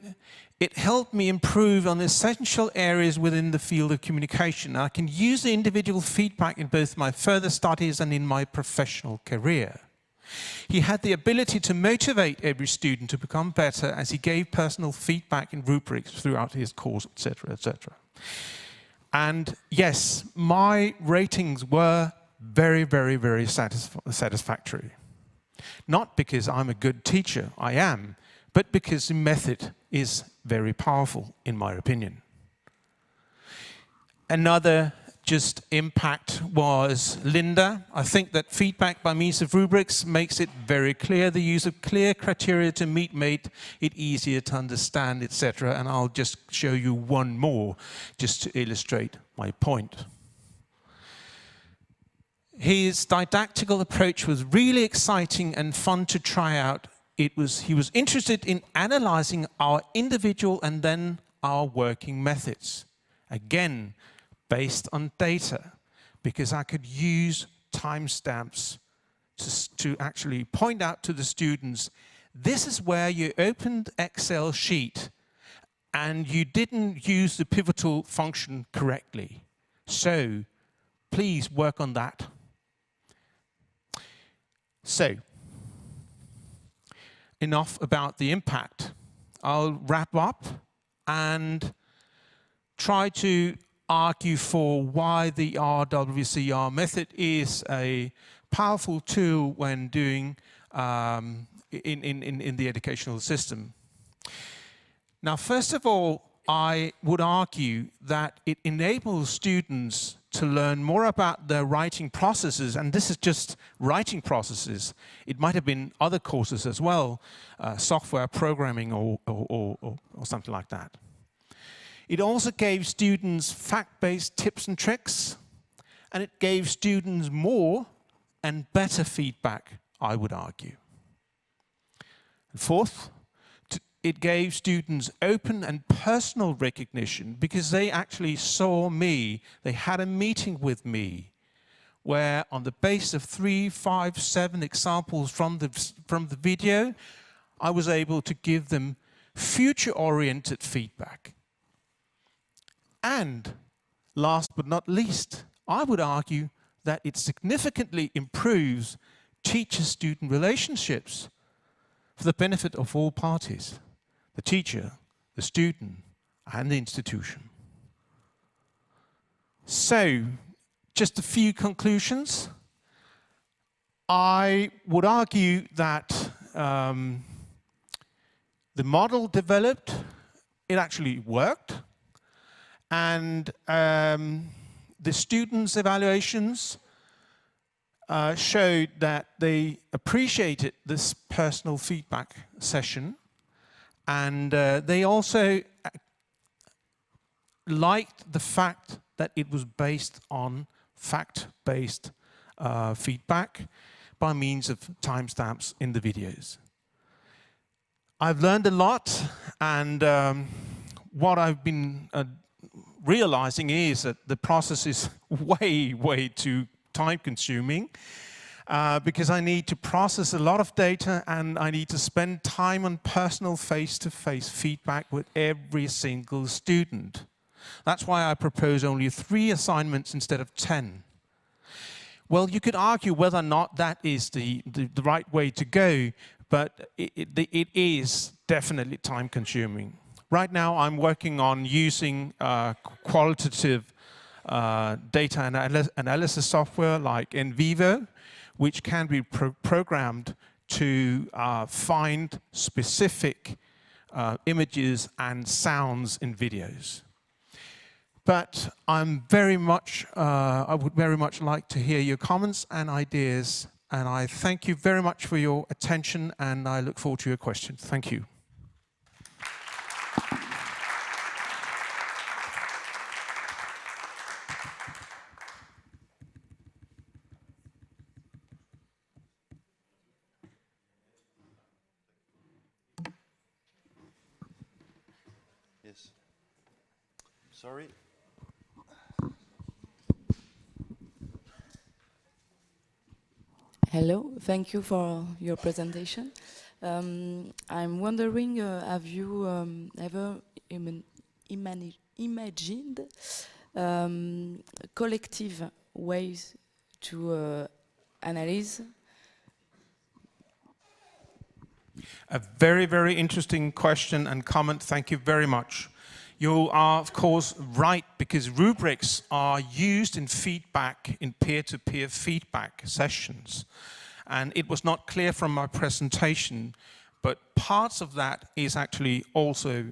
It helped me improve on essential areas within the field of communication. I can use the individual feedback in both my further studies and in my professional career. He had the ability to motivate every student to become better as he gave personal feedback in rubrics throughout his course, etc., etc. And yes, my ratings were very, very, very satisfactory. Not because I'm a good teacher, I am, but because the method is very powerful, in my opinion. Another just impact was Linda. I think that feedback by means of rubrics makes it very clear. The use of clear criteria to meet made it easier to understand, etc. And I'll just show you one more just to illustrate my point. His didactical approach was really exciting and fun to try out. He was interested in analyzing our individual and then our working methods. Again, based on data, because I could use timestamps to actually point out to the students, this is where you opened Excel sheet and you didn't use the pivotal function correctly. So please work on that. So, enough about the impact. I'll wrap up and try to argue for why the RWCR method is a powerful tool when doing in the educational system. Now, first of all, I would argue that it enables students to learn more about their writing processes, and this is just writing processes. It might have been other courses as well, software programming or something like that. It also gave students fact-based tips and tricks, and it gave students more and better feedback, I would argue. And fourth, it gave students open and personal recognition because they actually saw me, they had a meeting with me, where on the basis of 3, 5, 7 examples from the video, I was able to give them future-oriented feedback. And last but not least, I would argue that it significantly improves teacher-student relationships for the benefit of all parties, the teacher, the student, and the institution. So, just a few conclusions. I would argue that the model developed, it actually worked, and the students' evaluations showed that they appreciated this personal feedback session, and they also liked the fact that it was based on fact-based feedback by means of timestamps in the videos. I've learned a lot, and what I've been realizing is that the process is way too time-consuming because I need to process a lot of data and I need to spend time on personal face-to-face feedback with every single student. That's why I propose only 3 assignments instead of 10. Well, you could argue whether or not that is the right way to go, but it is definitely time-consuming. Right now, I'm working on using qualitative data analysis software like NVivo, which can be programmed to find specific images and sounds in videos. But I'm very much, I would very much like to hear your comments and ideas, and I thank you very much for your attention, and I look forward to your questions. Thank you. Yes. Sorry. Hello, thank you for your presentation. I'm wondering, have you ever imagined collective ways to analyze? A very, very interesting question and comment. Thank you very much. You are, of course, right, because rubrics are used in feedback, in peer-to-peer feedback sessions. And it was not clear from my presentation, but parts of that is actually also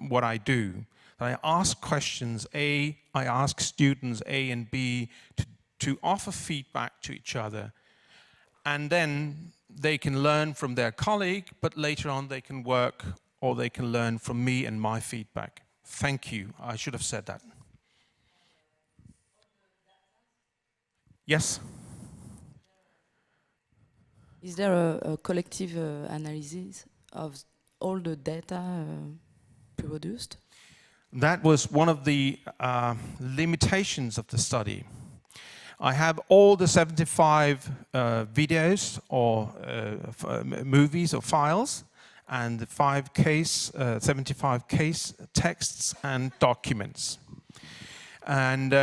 what I do. I ask questions. I ask students A and B to offer feedback to each other. And then they can learn from their colleague, but later on they can work or they can learn from me and my feedback. Thank you. I should have said that. Yes? Is there a collective analysis of all the data produced? That was one of the limitations of the study. I have all the 75 videos or movies or files, and the 75 case texts and documents. And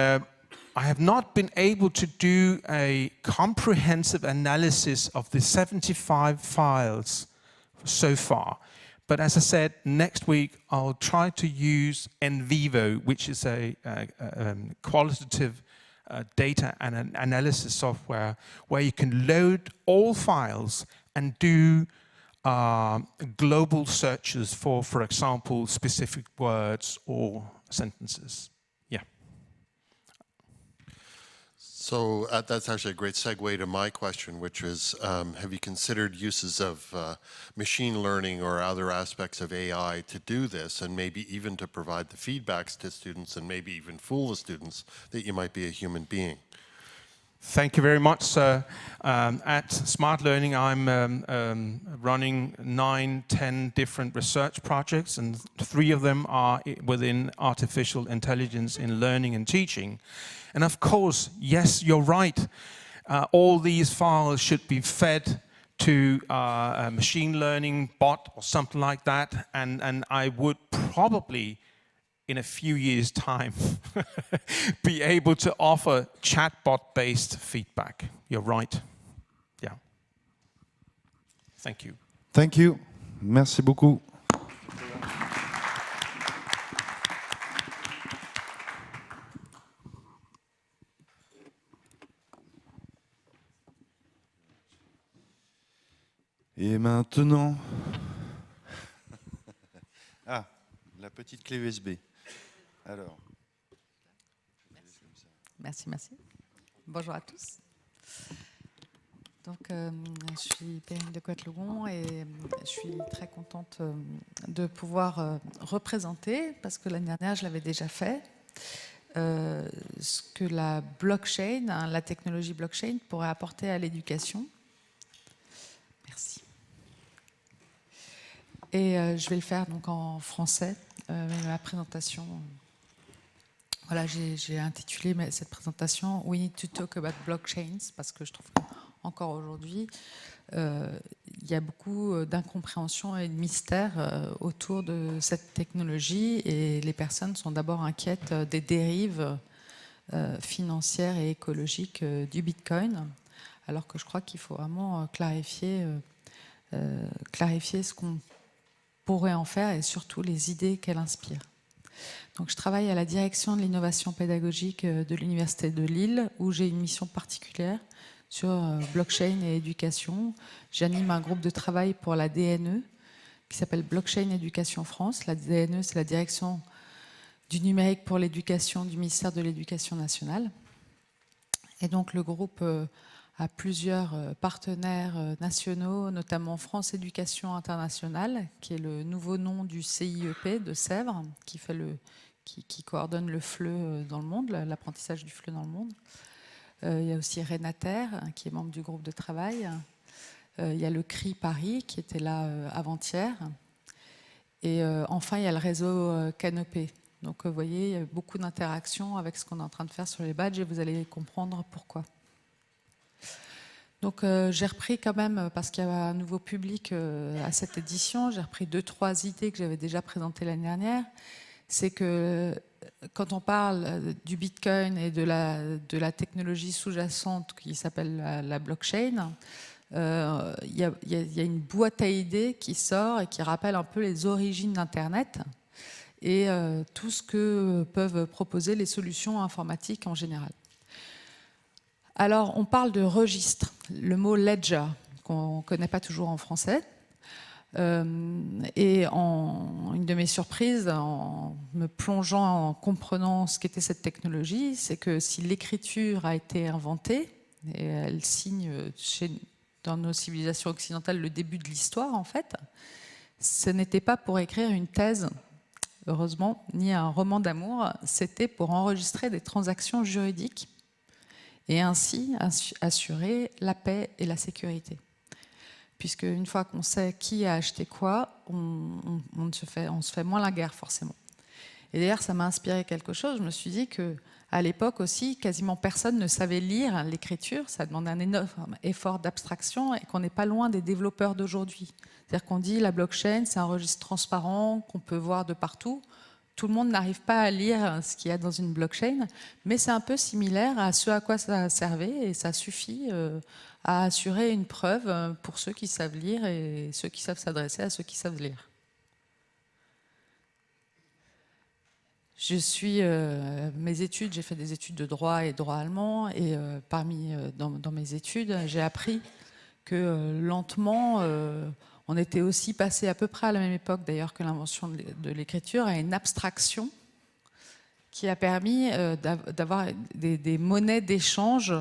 I have not been able to do a comprehensive analysis of the 75 files so far. But as I said, next week I'll try to use NVivo, which is a qualitative data and an analysis software where you can load all files and do global searches for example, specific words or sentences. Yeah. So that's actually a great segue to my question, which is, have you considered uses of machine learning or other aspects of AI to do this, and maybe even to provide the feedbacks to students and maybe even fool the students that you might be a human being? Thank you very much, sir. At Smart Learning, I'm running 9-10 different research projects, and 3 of them are within artificial intelligence in learning and teaching. And of course, yes, you're right. All these files should be fed to a machine learning bot or something like that, and I would probably in a few years' time be able to offer chatbot-based feedback. You're right. Yeah. Thank you. Thank you. Merci beaucoup. Et maintenant... Ah, la petite clé USB. Alors. Merci, merci. Bonjour à tous. Donc, je suis Perrine De Coëtlogon et je suis très contente de pouvoir représenter, parce que l'année dernière, je l'avais déjà fait, ce que la blockchain, la technologie blockchain pourrait apporter à l'éducation. Merci. Et je vais le faire donc en français, ma présentation. Voilà, j'ai intitulé cette présentation « We need to talk about blockchains » parce que je trouve qu'encore aujourd'hui, il y a beaucoup d'incompréhension et de mystère autour de cette technologie, et les personnes sont d'abord inquiètes des dérives financières et écologiques du Bitcoin, alors que je crois qu'il faut vraiment clarifier ce qu'on pourrait en faire et surtout les idées qu'elle inspire. Donc, je travaille à la direction de l'innovation pédagogique de l'Université de Lille, où j'ai une mission particulière sur blockchain et éducation. J'anime un groupe de travail pour la DNE, qui s'appelle Blockchain Éducation France. La DNE, c'est la direction du numérique pour l'éducation du ministère de l'Éducation nationale. Et donc, le groupe a plusieurs partenaires nationaux, notamment France Éducation Internationale, qui est le nouveau nom du CIEP de Sèvres, qui coordonne le FLE dans le monde, l'apprentissage du FLE dans le monde. Il y a aussi Raynauld, qui est membre du groupe de travail. Il y a le CRI Paris, qui était là avant-hier. Et enfin, il y a le réseau Canopé. Donc, vous voyez, il y a beaucoup d'interactions avec ce qu'on est en train de faire sur les badges, et vous allez comprendre pourquoi. Donc j'ai repris quand même, parce qu'il y a un nouveau public à cette édition, j'ai repris 2-3 idées que j'avais déjà présentées l'année dernière. C'est que quand on parle du Bitcoin et de la technologie sous-jacente qui s'appelle la blockchain, il y a une boîte à idées qui sort et qui rappelle un peu les origines d'Internet et tout ce que peuvent proposer les solutions informatiques en général. Alors, on parle de registre, le mot ledger, qu'on ne connaît pas toujours en français. Et une de mes surprises, en me plongeant, en comprenant ce qu'était cette technologie, c'est que si l'écriture a été inventée, et elle signe dans nos civilisations occidentales le début de l'histoire, en fait, ce n'était pas pour écrire une thèse, heureusement, ni un roman d'amour, c'était pour enregistrer des transactions juridiques et ainsi assurer la paix et la sécurité. Puisque une fois qu'on sait qui a acheté quoi, on se fait moins la guerre forcément. Et d'ailleurs, ça m'a inspiré quelque chose. Je me suis dit qu'à l'époque aussi, quasiment personne ne savait lire l'écriture. Ça demande un énorme effort d'abstraction et qu'on n'est pas loin des développeurs d'aujourd'hui. C'est-à-dire qu'on dit la blockchain, c'est un registre transparent qu'on peut voir de partout. Tout le monde n'arrive pas à lire ce qu'il y a dans une blockchain, mais c'est un peu similaire à ce à quoi ça servait et ça suffit à assurer une preuve pour ceux qui savent lire et ceux qui savent s'adresser à ceux qui savent lire. J'ai fait des études de droit et droit allemand et dans mes études, j'ai appris que lentement, on était aussi passé à peu près à la même époque d'ailleurs que l'invention de l'écriture à une abstraction qui a permis d'avoir des monnaies d'échange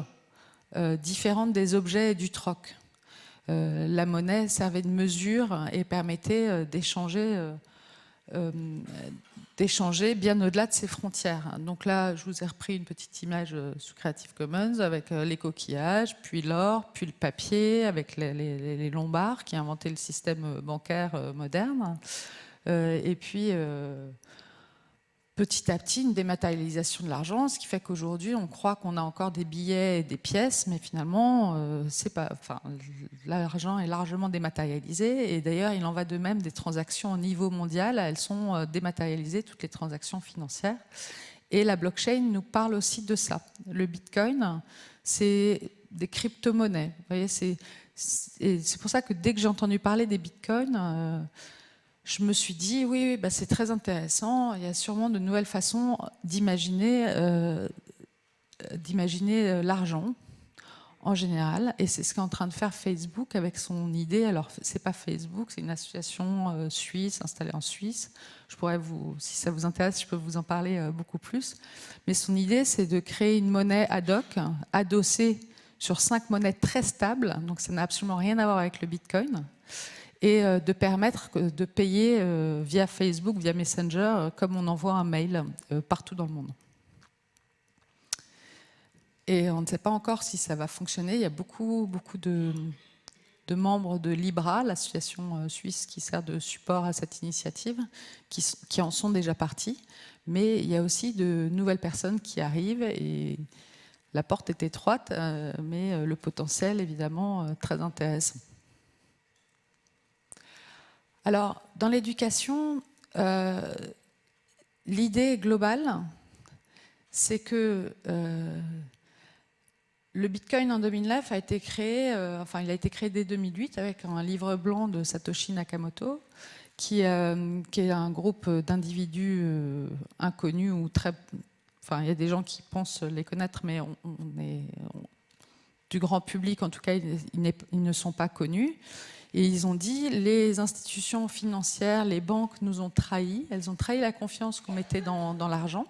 différentes des objets et du troc. La monnaie servait de mesure et permettait d'échanger bien au-delà de ses frontières. Donc là, je vous ai repris une petite image sous Creative Commons avec les coquillages, puis l'or, puis le papier, avec les Lombards qui inventaient le système bancaire moderne. Et puis, petit à petit, une dématérialisation de l'argent, ce qui fait qu'aujourd'hui, on croit qu'on a encore des billets et des pièces, mais finalement, l'argent est largement dématérialisé. Et d'ailleurs, il en va de même des transactions au niveau mondial. Elles sont dématérialisées, toutes les transactions financières. Et la blockchain nous parle aussi de ça. Le Bitcoin, c'est des crypto-monnaies. Vous voyez, c'est pour ça que dès que j'ai entendu parler des Bitcoins, je me suis dit, oui, c'est très intéressant, il y a sûrement de nouvelles façons d'imaginer l'argent en général, et c'est ce qu'est en train de faire Facebook avec son idée. Alors, c'est pas Facebook, c'est une association suisse, installée en Suisse. Je pourrais si ça vous intéresse, je peux vous en parler beaucoup plus. Mais son idée, c'est de créer une monnaie ad hoc, adossée sur 5 monnaies très stables, donc ça n'a absolument rien à voir avec le Bitcoin, et de permettre de payer via Facebook, via Messenger, comme on envoie un mail partout dans le monde. Et on ne sait pas encore si ça va fonctionner. Il y a beaucoup de membres de Libra, l'association suisse qui sert de support à cette initiative, qui en sont déjà partis. Mais il y a aussi de nouvelles personnes qui arrivent et la porte est étroite, mais le potentiel, évidemment, très intéressant. Alors, dans l'éducation, l'idée globale, c'est que le Bitcoin en 2009 a été créé, il a été créé dès 2008 avec un livre blanc de Satoshi Nakamoto, qui est un groupe d'individus inconnus ou très... il y a des gens qui pensent les connaître, mais du grand public, en tout cas, ils ne sont pas connus. Et ils ont dit, les institutions financières, les banques nous ont trahis, elles ont trahi la confiance qu'on mettait dans l'argent.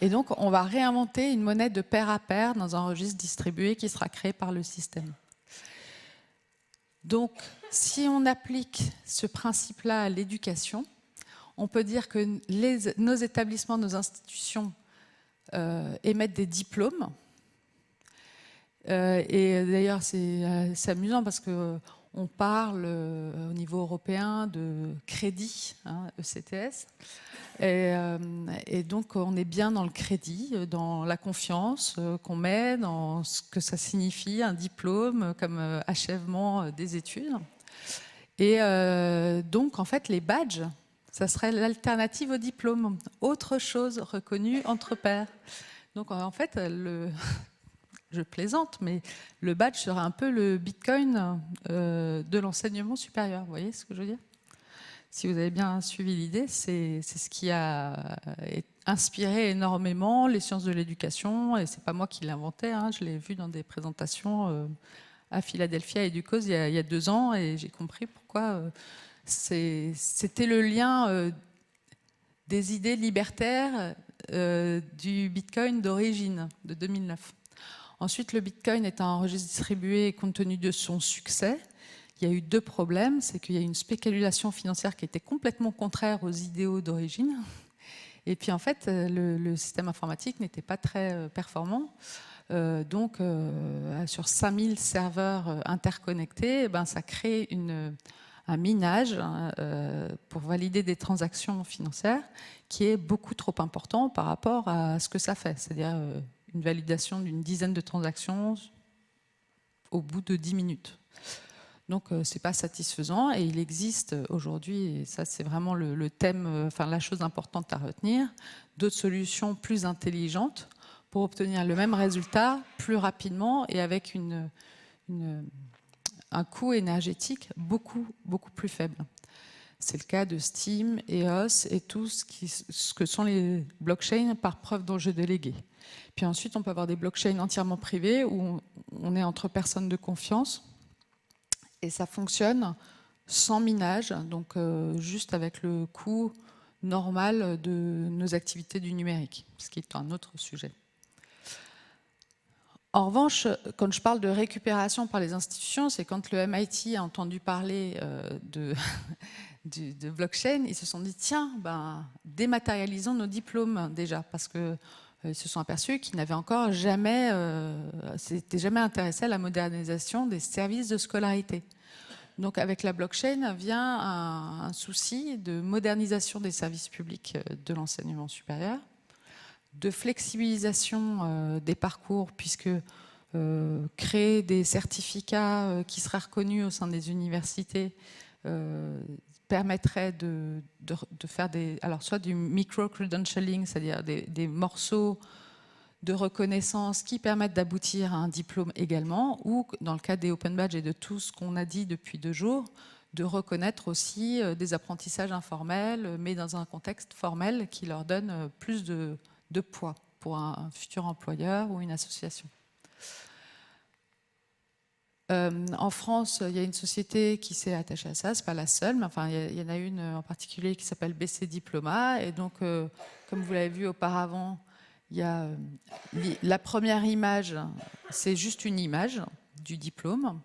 Et donc, on va réinventer une monnaie de pair à pair dans un registre distribué qui sera créé par le système. Donc, si on applique ce principe-là à l'éducation, on peut dire que nos établissements, nos institutions émettent des diplômes. Et d'ailleurs, c'est amusant parce qu'on parle au niveau européen de crédit, ECTS. Et donc, on est bien dans le crédit, dans la confiance qu'on met, dans ce que ça signifie, un diplôme comme achèvement des études. Et donc, en fait, les badges, ça serait l'alternative au diplôme. Autre chose reconnue entre pairs. Donc, en fait, je plaisante, mais le badge sera un peu le Bitcoin de l'enseignement supérieur. Vous voyez ce que je veux dire? Si vous avez bien suivi l'idée, c'est ce qui a inspiré énormément les sciences de l'éducation, et c'est pas moi qui l'ai inventé, je l'ai vu dans des présentations à Philadelphie et Duquenoy il y a 2 ans, et j'ai compris pourquoi c'était le lien des idées libertaires du Bitcoin d'origine, de 2009. Ensuite, le Bitcoin étant redistribué compte tenu de son succès, il y a eu 2 problèmes. C'est qu'il y a eu une spéculation financière qui était complètement contraire aux idéaux d'origine. Et puis, en fait, le système informatique n'était pas très performant. Donc, sur 5000 serveurs interconnectés, ça crée un minage pour valider des transactions financières qui est beaucoup trop important par rapport à ce que ça fait. C'est-à-dire une validation d'une dizaine de transactions au bout de 10 minutes. Donc, ce n'est pas satisfaisant, et il existe aujourd'hui, et ça c'est vraiment le thème, enfin la chose importante à retenir, d'autres solutions plus intelligentes pour obtenir le même résultat plus rapidement et avec un coût énergétique beaucoup plus faible. C'est le cas de Steam, EOS et tout ce que sont les blockchains par preuve d'enjeu délégué. Puis ensuite, on peut avoir des blockchains entièrement privés où on est entre personnes de confiance. Et ça fonctionne sans minage, donc juste avec le coût normal de nos activités du numérique, ce qui est un autre sujet. En revanche, quand je parle de récupération par les institutions, c'est quand le MIT a entendu parler de blockchain, ils se sont dit, tiens, dématérialisons nos diplômes déjà, parce que ils se sont aperçus qu'ils n'avaient encore jamais, s'étaient jamais intéressés à la modernisation des services de scolarité. Donc avec la blockchain vient un souci de modernisation des services publics de l'enseignement supérieur, de flexibilisation des parcours, puisque créer des certificats qui seraient reconnus au sein des universités permettrait de faire soit du micro-credentialing, c'est-à-dire des morceaux de reconnaissance qui permettent d'aboutir à un diplôme également, ou dans le cas des open badges et de tout ce qu'on a dit depuis 2 jours, de reconnaître aussi des apprentissages informels, mais dans un contexte formel qui leur donne plus de poids pour un futur employeur ou une association. En France, il y a une société qui s'est attachée à ça, ce n'est pas la seule, mais enfin, il y en a une en particulier qui s'appelle BC Diploma. Et donc, comme vous l'avez vu auparavant, il y a la première image, c'est juste une image du diplôme.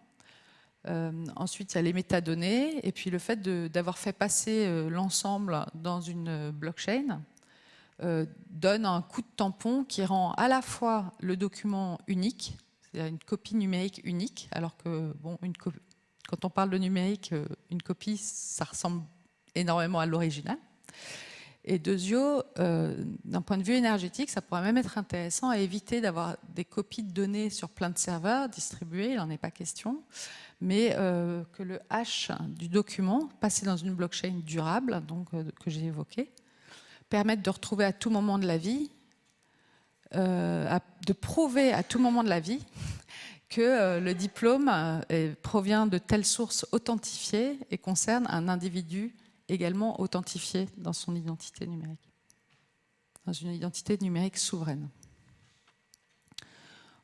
Ensuite, il y a les métadonnées. Et puis, le fait d'avoir fait passer l'ensemble dans une blockchain donne un coup de tampon qui rend à la fois le document unique, c'est-à-dire une copie numérique unique, alors que quand on parle de numérique, une copie, ça ressemble énormément à l'original. Et deuxièmement, d'un point de vue énergétique, ça pourrait même être intéressant à éviter d'avoir des copies de données sur plein de serveurs distribués, il n'en est pas question, mais que le hash du document, passé dans une blockchain durable, donc, que j'ai évoqué, permette de retrouver à tout moment de la vie, de prouver à tout moment de la vie que le diplôme provient de telle source authentifiée et concerne un individu également authentifié dans son identité numérique, dans une identité numérique souveraine.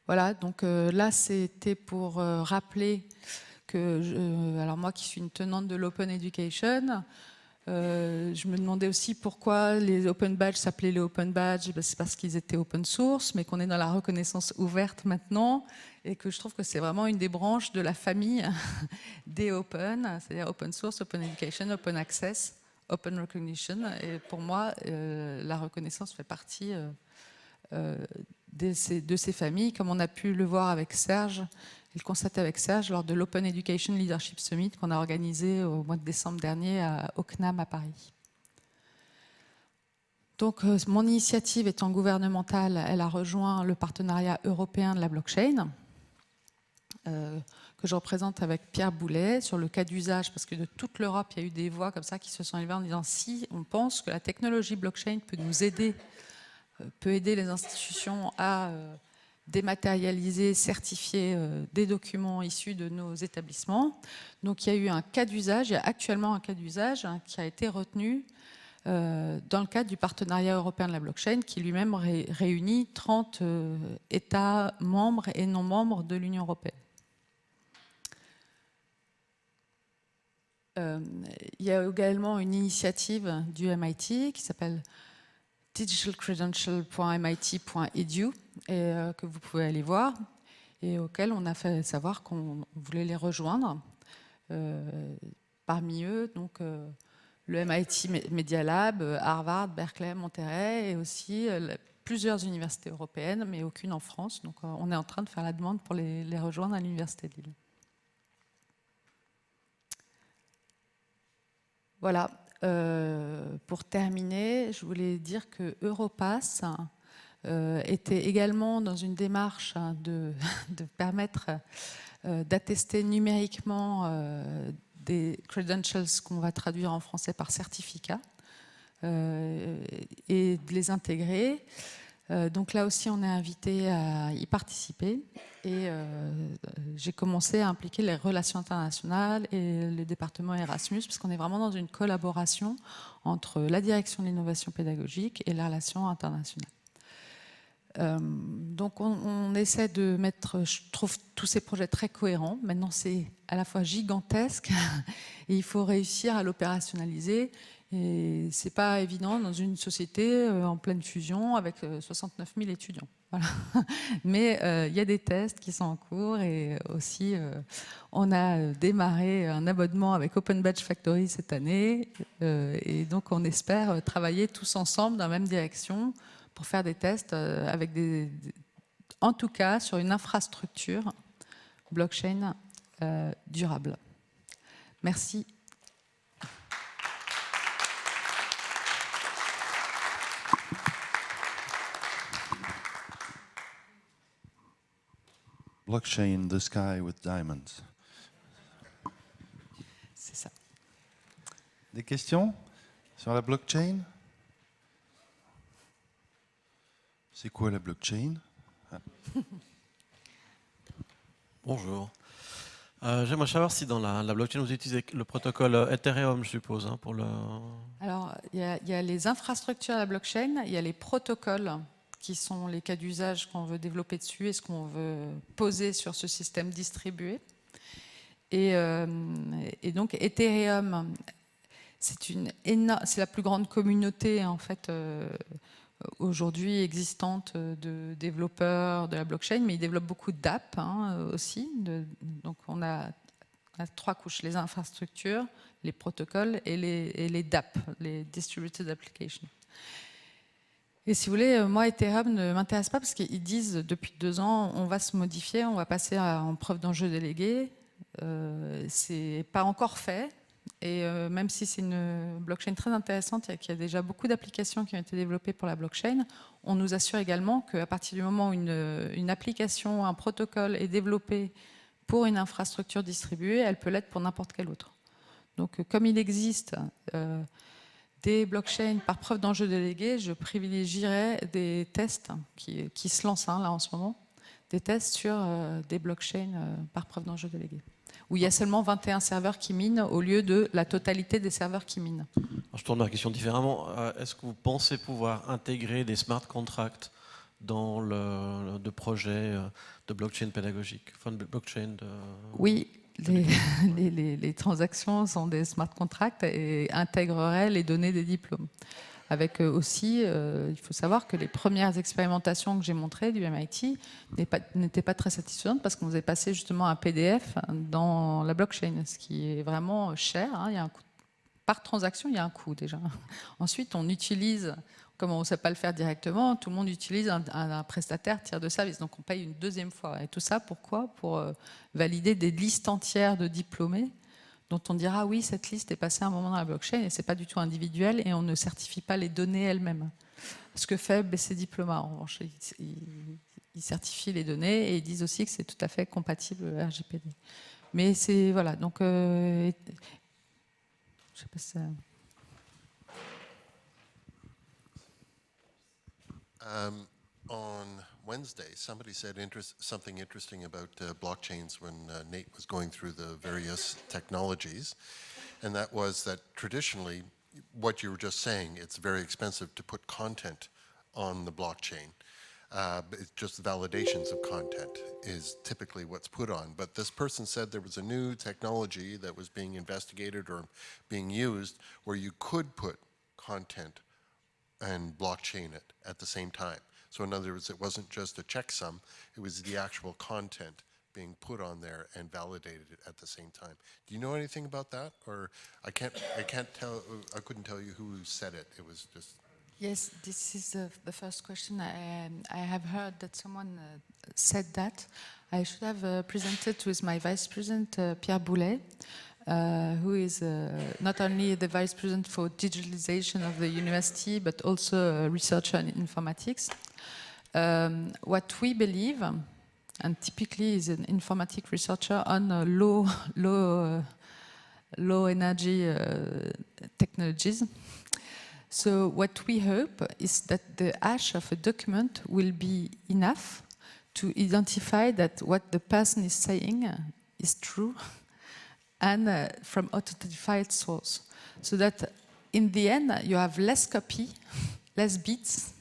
Voilà, donc là c'était pour rappeler que, alors moi qui suis une tenante de l'open education, je me demandais aussi pourquoi les open badges s'appelaient les open badges. C'est parce qu'ils étaient open source, mais qu'on est dans la reconnaissance ouverte maintenant, et que je trouve que c'est vraiment une des branches de la famille des open, c'est-à-dire open source, open education, open access, open recognition. Et pour moi, la reconnaissance fait partie de ces familles, comme on a pu le voir avec Serge, et le constater avec Serge lors de l'Open Education Leadership Summit qu'on a organisé au mois de décembre dernier au CNAM à Paris. Donc, mon initiative étant gouvernementale, elle a rejoint le partenariat européen de la blockchain, que je représente avec Pierre Boulet sur le cas d'usage, parce que de toute l'Europe, il y a eu des voix comme ça qui se sont élevées en disant si on pense que la technologie blockchain peut nous aider, peut aider les institutions à dématérialiser, certifier des documents issus de nos établissements. Donc il y a eu un cas d'usage, il y a actuellement un cas d'usage qui a été retenu dans le cadre du partenariat européen de la blockchain qui lui-même réunit 30 États membres et non membres de l'Union européenne. Il y a également une initiative du MIT qui s'appelle digitalcredential.mit.edu et que vous pouvez aller voir et auquel on a fait savoir qu'on voulait les rejoindre. Parmi eux, donc, le MIT Media Lab, Harvard, Berkeley, Monterrey et aussi plusieurs universités européennes, mais aucune en France. Donc on est en train de faire la demande pour les rejoindre à l'Université de Lille. Voilà. Pour terminer, je voulais dire que Europass était également dans une démarche de permettre d'attester numériquement des credentials qu'on va traduire en français par certificat et de les intégrer. Donc là aussi, on est invité à y participer et j'ai commencé à impliquer les relations internationales et le département Erasmus parce qu'on est vraiment dans une collaboration entre la direction de l'innovation pédagogique et la relation internationale. Donc on essaie de mettre, je trouve, tous ces projets très cohérents. Maintenant, c'est à la fois gigantesque et il faut réussir à l'opérationnaliser. Et c'est pas évident dans une société en pleine fusion avec 69 000 étudiants. Voilà. Mais il y a des tests qui sont en cours et aussi on a démarré un abonnement avec Open Badge Factory cette année et donc on espère travailler tous ensemble dans la même direction pour faire des tests avec en tout cas sur une infrastructure blockchain durable. Merci. Blockchain, the sky with diamonds. C'est ça. Des questions sur la blockchain? C'est quoi la blockchain? Bonjour. J'aimerais savoir si dans la blockchain vous utilisez le protocole Ethereum, je suppose, hein, pour le... Alors, il y a les infrastructures à la blockchain, il y a les protocoles qui sont les cas d'usage qu'on veut développer dessus et ce qu'on veut poser sur ce système distribué. Et donc, Ethereum, c'est la plus grande communauté, en fait, aujourd'hui existante de développeurs de la blockchain, mais ils développent beaucoup d'apps aussi. Donc, on a 3 couches, les infrastructures, les protocoles et les DApp, les Distributed Applications. Et si vous voulez, moi, Ethereum ne m'intéresse pas parce qu'ils disent depuis 2 ans, on va se modifier, on va passer en preuve d'enjeu délégué. C'est pas encore fait. Et même si c'est une blockchain très intéressante et qu'il y a déjà beaucoup d'applications qui ont été développées pour la blockchain, on nous assure également qu'à partir du moment où une application, un protocole est développé pour une infrastructure distribuée, elle peut l'être pour n'importe quelle autre. Donc comme il existe des blockchains par preuve d'enjeu délégué, je privilégierais des tests qui se lancent là en ce moment, des tests sur des blockchains par preuve d'enjeu délégué, où il y a seulement 21 serveurs qui minent au lieu de la totalité des serveurs qui minent. Alors, je tourne la question différemment. Est-ce que vous pensez pouvoir intégrer des smart contracts dans le projet de blockchain pédagogique, enfin de blockchain de... Oui. Les transactions sont des smart contracts et intégreraient les données des diplômes. Avec aussi, il faut savoir que les premières expérimentations que j'ai montrées du MIT n'étaient pas très satisfaisantes parce qu'on faisait passer justement un PDF dans la blockchain, ce qui est vraiment cher. Il y a un coût. Par transaction, il y a un coût déjà. Ensuite, on utilise, comme on ne sait pas le faire directement, tout le monde utilise un prestataire tiers de service. Donc on paye une 2e fois. Et tout ça, pourquoi? Pour valider des listes entières de diplômés dont on dira oui, cette liste est passée à un moment dans la blockchain et ce n'est pas du tout individuel et on ne certifie pas les données elles-mêmes. Ce que fait BC Diploma, en revanche, ils certifient les données et ils disent aussi que c'est tout à fait compatible RGPD. Mais c'est, voilà, donc, je sais pas si ça... On Wednesday, somebody said something interesting about blockchains when Nate was going through the various technologies, and that was that traditionally, what you were just saying, it's very expensive to put content on the blockchain. It's just validations of content is typically what's put on. But this person said there was a new technology that was being investigated or being used where you could put content and blockchain it at the same time. So in other words, it wasn't just a checksum, it was the actual content being put on there and validated it at the same time. Do you know anything about that? Or I can't tell, I couldn't tell you who said it. It was just... Yes, this is the first question. I have heard that someone said that. I should have presented with my Vice President, Pierre Boulet, who is not only the Vice President for digitalization of the university, but also a researcher in informatics. What we believe, and typically is an informatic researcher on low energy technologies. So what we hope is that the hash of a document will be enough to identify that what the person is saying is true and from authenticated source. So that in the end you have less copy, less bits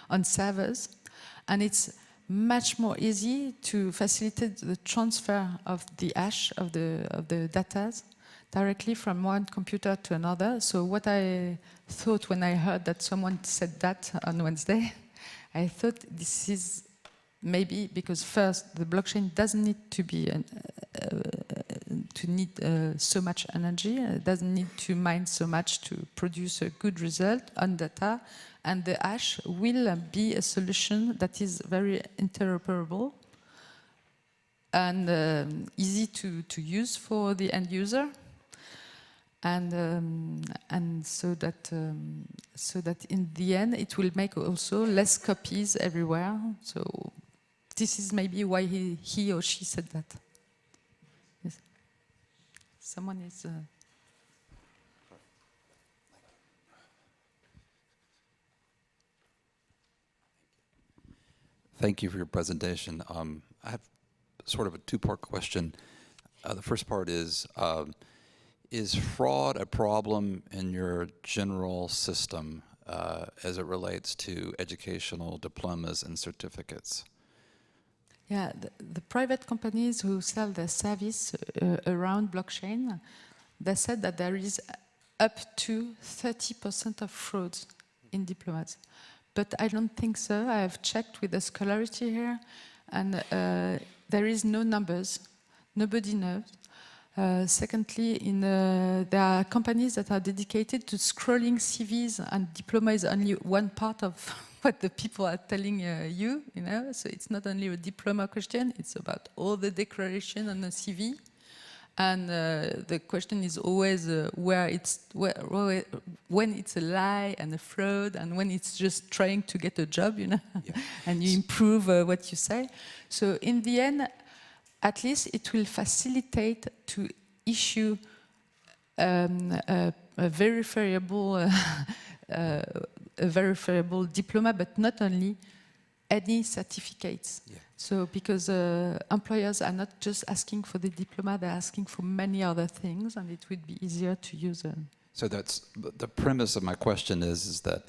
on servers, and it's much more easy to facilitate the transfer of the hash of the data directly from one computer to another. So what I thought when I heard that someone said that on Wednesday, I thought this is maybe because first the blockchain doesn't need to be so much energy. It doesn't need to mine so much to produce a good result on data. And the hash will be a solution that is very interoperable and easy to use for the end user. And so that in the end it will make also less copies everywhere. So this is maybe why he or she said that. Yes. Someone is. Thank you for your presentation. I have sort of a two-part question. The first part is fraud a problem in your general system as it relates to educational diplomas and certificates? Yeah, the private companies who sell their service around blockchain, they said that there is up to 30% of fraud in diplomas. But I don't think so. I have checked with the Scholarity here, and there is no numbers. Nobody knows. Secondly, there are companies that are dedicated to scrolling CVs, and diploma is only one part of what the people are telling you, you know. So it's not only a diploma question, it's about all the declaration on the CV. And the question is always when it's a lie and a fraud, and when it's just trying to get a job, you know, yeah. And you improve what you say. So in the end, at least it will facilitate to issue a verifiable diploma, but not only any certificates. Yeah. So because employers are not just asking for the diploma, they're asking for many other things, and it would be easier to use. So that's the premise of my question is that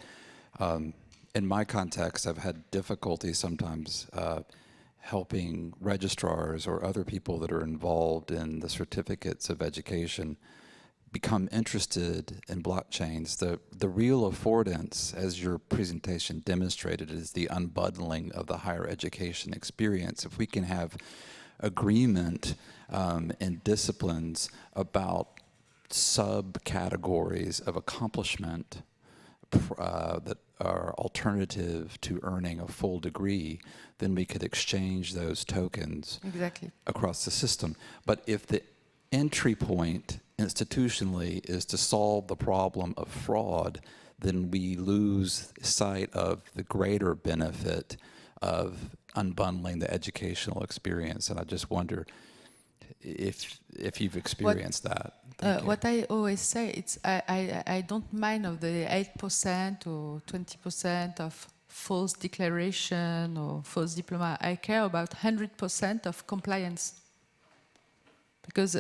in my context, I've had difficulty sometimes helping registrars or other people that are involved in the certificates of education become interested in blockchains. The real affordance, as your presentation demonstrated, is the unbundling of the higher education experience. If we can have agreement in disciplines about subcategories of accomplishment that are alternative to earning a full degree, then we could exchange those tokens exactly across the system. But if the entry point institutionally is to solve the problem of fraud, then we lose sight of the greater benefit of unbundling the educational experience. And I just wonder if you've experienced that. What I always say, it's I don't mind of the 8% or 20% of false declaration or false diploma. I care about 100% of compliance. Because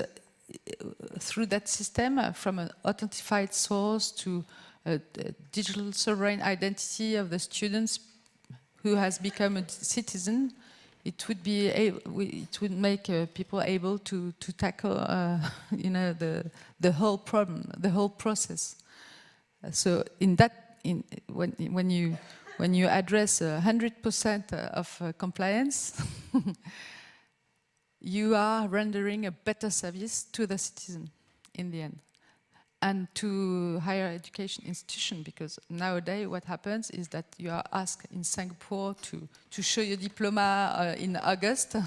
through that system, from an authenticated source to a digital sovereign identity of the students who has become a citizen, it would make people able to tackle the whole problem, the whole process. So when you address 100% of compliance, you are rendering a better service to the citizen in the end, and to higher education institution, because nowadays what happens is that you are asked in Singapore to show your diploma in August,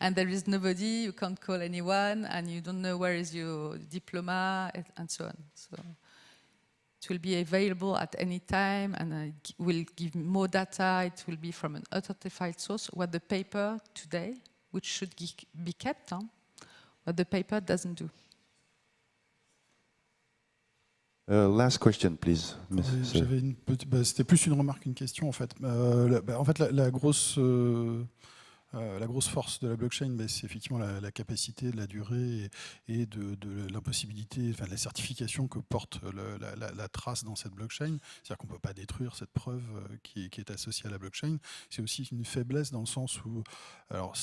and there is nobody, you can't call anyone, and you don't know where is your diploma, and so on. So it will be available at any time, and it will give more data. It will be from an authentified source, what the paper today, which should be kept, what the paper doesn't do. Last question, please. J'avais c'était plus une remarque qu'une question en fait. La grosse force de la blockchain, c'est effectivement la capacité, de la durée et de l'impossibilité, enfin de la certification que porte la trace dans cette blockchain. C'est-à-dire qu'on ne peut pas détruire cette preuve qui est associée à la blockchain. C'est aussi une faiblesse dans le sens où, alors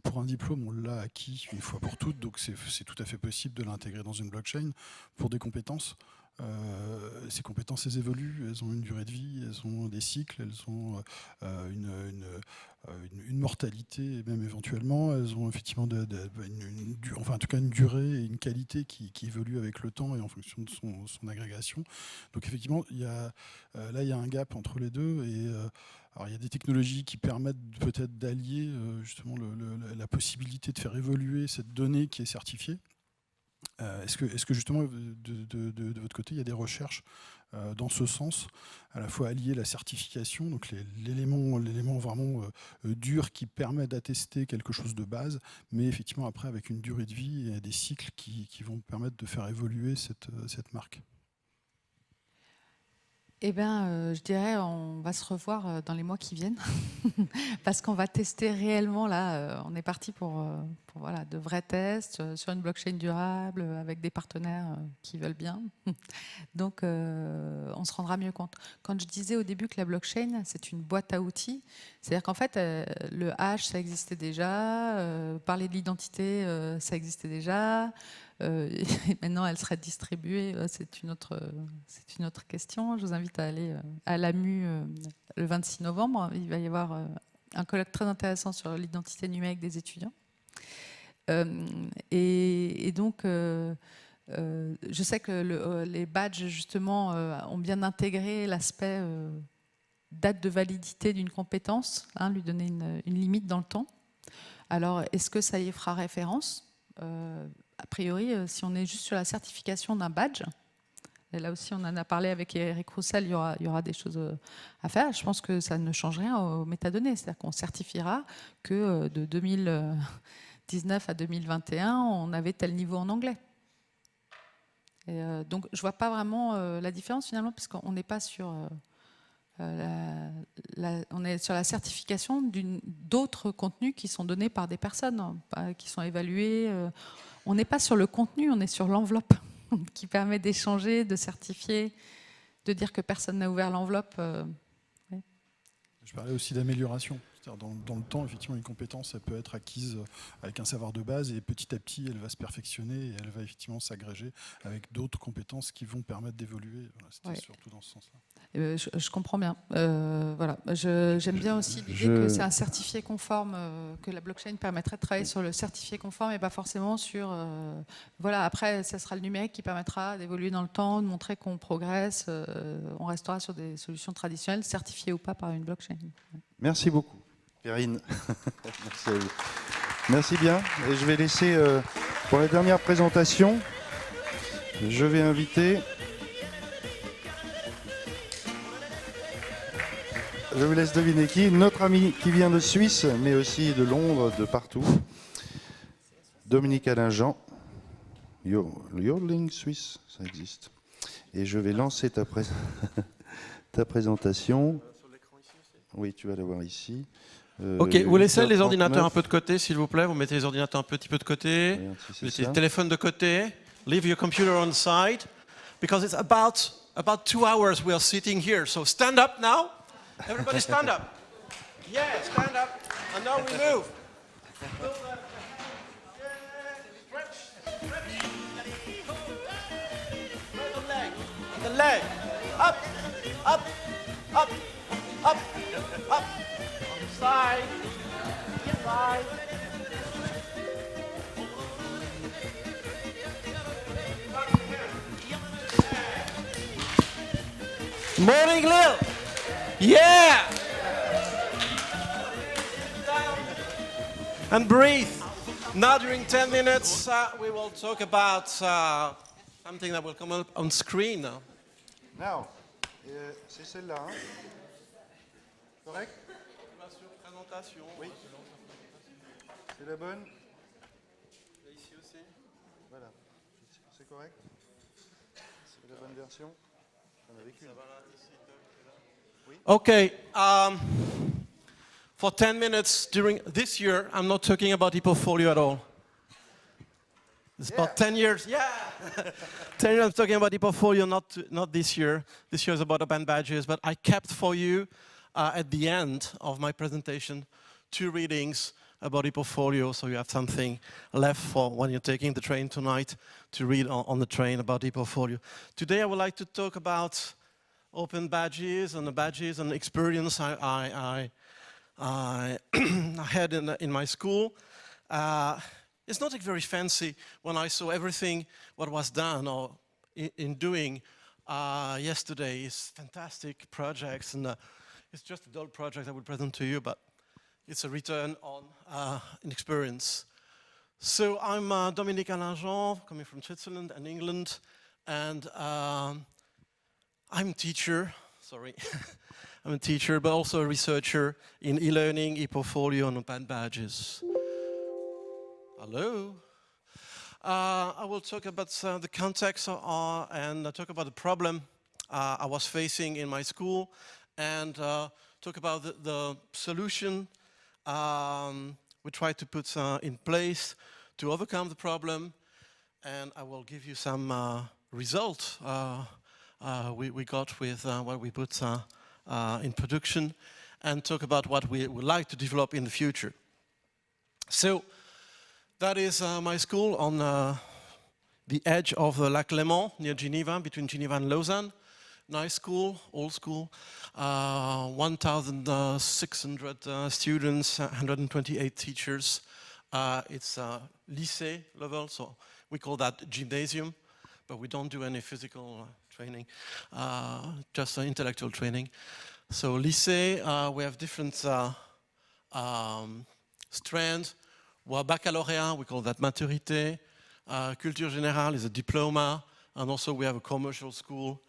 pour un diplôme, on l'a acquis une fois pour toutes, donc c'est tout à fait possible de l'intégrer dans une blockchain. Pour des compétences, ces compétences, elles évoluent, elles ont une durée de vie, elles ont des cycles, elles ont une mortalité, même éventuellement, elles ont effectivement enfin, en tout cas une durée et une qualité qui évolue avec le temps et en fonction de son agrégation. Donc effectivement, là il y a un gap entre les deux, et alors il y a des technologies qui permettent peut-être d'allier justement la possibilité de faire évoluer cette donnée qui est certifiée. Est-ce que justement de votre côté il y a des recherches dans ce sens, à la fois allier la certification, donc l'élément vraiment dur qui permet d'attester quelque chose de base, mais effectivement après avec une durée de vie et des cycles qui vont permettre de faire évoluer cette marque? Eh bien, je dirais, on va se revoir dans les mois qui viennent, parce qu'on va tester réellement, là, on est parti pour voilà, de vrais tests sur une blockchain durable, avec des partenaires qui veulent bien. Donc, on se rendra mieux compte. Quand je disais au début que la blockchain, c'est une boîte à outils, c'est-à-dire qu'en fait, le hash, ça existait déjà, parler de l'identité, ça existait déjà. Et maintenant, elle sera distribuée, c'est une autre question. Je vous invite à aller à l'AMU le 26 novembre. Il va y avoir un colloque très intéressant sur l'identité numérique des étudiants. Et donc, je sais que les badges, justement, ont bien intégré l'aspect date de validité d'une compétence, lui donner une limite dans le temps. Alors, est-ce que ça y fera référence ? A priori, si on est juste sur la certification d'un badge, et là aussi on en a parlé avec Éric Rousselle, il y aura des choses à faire. Je pense que ça ne change rien aux métadonnées. C'est-à-dire qu'on certifiera que de 2019 à 2021, on avait tel niveau en anglais. Et donc je ne vois pas vraiment la différence finalement, puisqu'on n'est pas sur... on est sur la certification d'autres contenus qui sont donnés par des personnes, qui sont évalués. On n'est pas sur le contenu, on est sur l'enveloppe qui permet d'échanger, de certifier, de dire que personne n'a ouvert l'enveloppe. Ouais. Je parlais aussi d'amélioration. Dans le temps, effectivement, une compétence, elle peut être acquise avec un savoir de base et petit à petit, elle va se perfectionner et elle va effectivement s'agréger avec d'autres compétences qui vont permettre d'évoluer. Voilà, c'était surtout dans ce sens-là. Je comprends bien. Voilà. J'aime bien aussi l'idée que c'est un certifié conforme, que la blockchain permettrait de travailler sur le certifié conforme et pas forcément sur... voilà. Après, ça sera le numérique qui permettra d'évoluer dans le temps, de montrer qu'on progresse. On restera sur des solutions traditionnelles, certifiées ou pas par une blockchain. Merci beaucoup, Perrine. Merci à vous. Merci bien. Et je vais laisser, pour la dernière présentation, je vais inviter... Je vous laisse deviner qui. Notre ami qui vient de Suisse, mais aussi de Londres, de partout. Dominique Alain-Jean. Le yodeling suisse, ça existe. Et je vais lancer ta présentation. Oui, tu vas la voir ici. Ok, vous laissez les ordinateurs un peu de côté, s'il vous plaît. Vous mettez les ordinateurs un petit peu de côté. Oui, vous mettez le téléphone de côté. Leave your computer on side. Because it's about 2 hours we are sitting here. So stand up now. Everybody stand up. Yeah, stand up. And now we move. The leg. Up, up, up, up, up. On the side. Side. Morning, Lil. Yeah. Down. And breathe. Now, during 10 minutes, we will talk about something that will come up on screen now. Now, c'est celle-là. Hein? Correct? Présentation. Oui. C'est la bonne? Ici aussi. Voilà. C'est correct? C'est la bonne version? J'en avais qu'une. Okay. For 10 minutes during this year, I'm not talking about ePortfolio at all. It's about 10 years. Yeah. 10 years I'm talking about ePortfolio, not this year. This year is about band badges, but I kept for you at the end of my presentation 2 readings about ePortfolio, so you have something left for when you're taking the train tonight to read on the train about ePortfolio. Today I would like to talk about open badges and the badges and experience I had in my school. It's not very fancy when I saw everything what was done or in doing yesterday. It's fantastic projects, and it's just a dull project I will present to you, but it's a return on an experience. So I'm Dominique Alain-Jean, coming from Switzerland and England, and I'm a teacher, sorry. I'm a teacher, but also a researcher in e-learning, ePortfolio, and band badges. Hello. I will talk about the context and talk about the problem I was facing in my school, and talk about the solution we try to put in place to overcome the problem, and I will give you some results we got with what we put in production, and talk about what we would like to develop in the future. So that is my school on the edge of the Lac Léman, near Geneva, between Geneva and Lausanne. Nice school, old school, 1,600 students, 128 teachers. It's lycée level, so we call that gymnasium, but we don't do any physical training, just intellectual training. So lycée, we have different strands. Well, baccalauréat, we call that maturité. Culture générale is a diploma, and also we have a commercial school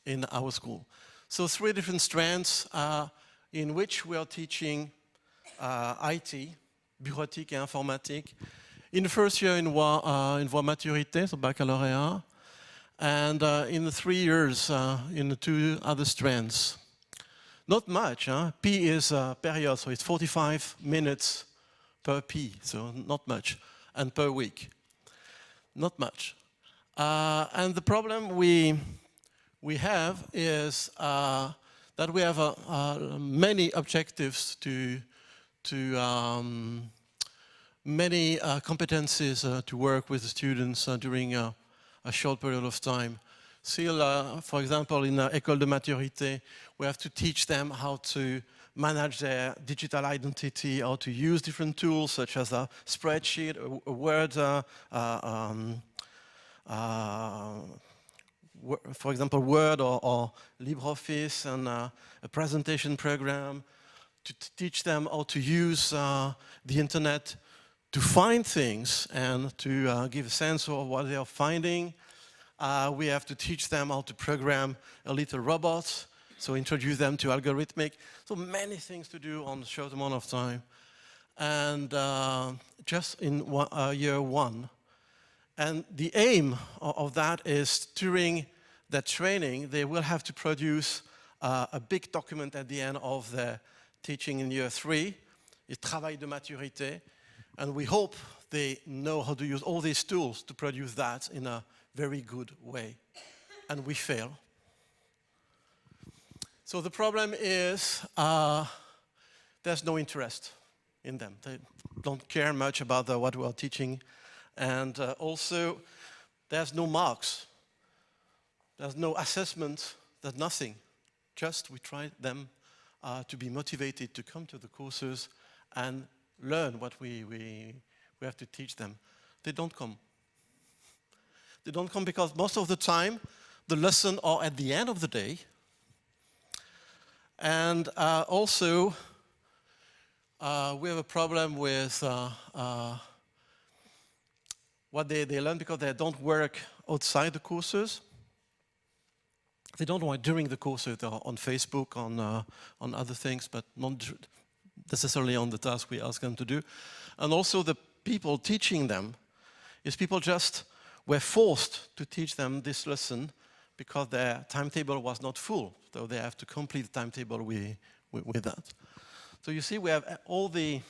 in our school. So 3 different strands in which we are teaching IT, bureautique et informatique. In the first year in voie maturité, so baccalauréat, and in the 3 years in the 2 other strands. Not much, huh? P is period, so it's 45 minutes per P, so not much, and per week. Not much. And the problem we have is that we have many objectives to many competencies to work with the students during a short period of time. Still, for example, in École de Maturité, we have to teach them how to manage their digital identity, how to use different tools such as a spreadsheet, a Word, for example, Word or LibreOffice, and a presentation program, to teach them how to use the internet to find things and to give a sense of what they are finding. We have to teach them how to program a little robot, so introduce them to algorithmic. So many things to do on a short amount of time. And just in year 1. And the aim of that is during that training, they will have to produce a big document at the end of their teaching in year 3, a travail de maturité. And we hope they know how to use all these tools to produce that in a very good way. And we fail. So the problem is there's no interest in them. They don't care much about what we are teaching. And also, there's no marks. There's no assessment, there's nothing. Just we try them to be motivated to come to the courses and learn what we have to teach them. They don't come. They don't come because most of the time, the lessons are at the end of the day. And also, we have a problem with what they learn because they don't work outside the courses. They don't work during the courses. They're on Facebook, on other things, but not necessarily on the task we ask them to do. And also the people teaching them is people just were forced to teach them this lesson because their timetable was not full. So they have to complete the timetable with that. So you see, we have all the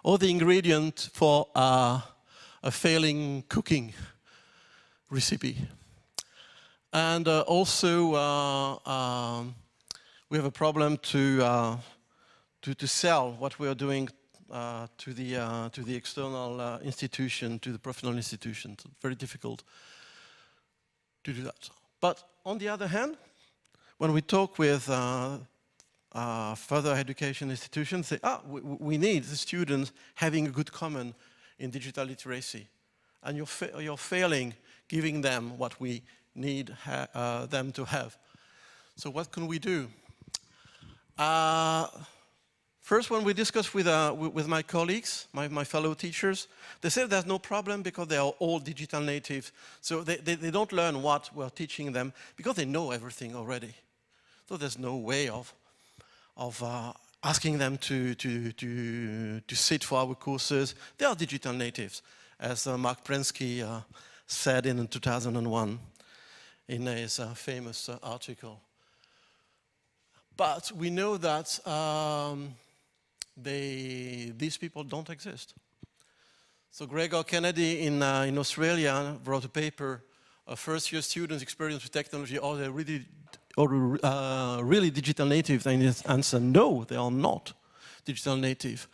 ingredients for a failing cooking recipe. And also, we have a problem to sell what we are doing to the external institution, to the professional institution. It's very difficult to do that. But on the other hand, when we talk with further education institutions, say, we need the students having a good common in digital literacy. And you're failing giving them what we need them to have. So what can we do? First, when we discuss with my colleagues, my fellow teachers, they say there's no problem because they are all digital natives. So they don't learn what we're teaching them because they know everything already. So there's no way of asking them to sit for our courses. They are digital natives, as Mark Prensky said in 2001 in his famous article. But we know that these people don't exist. So Gregor Kennedy in Australia wrote a paper, first-year students' experience with technology, are they really digital natives? And his answer, no, they are not digital native.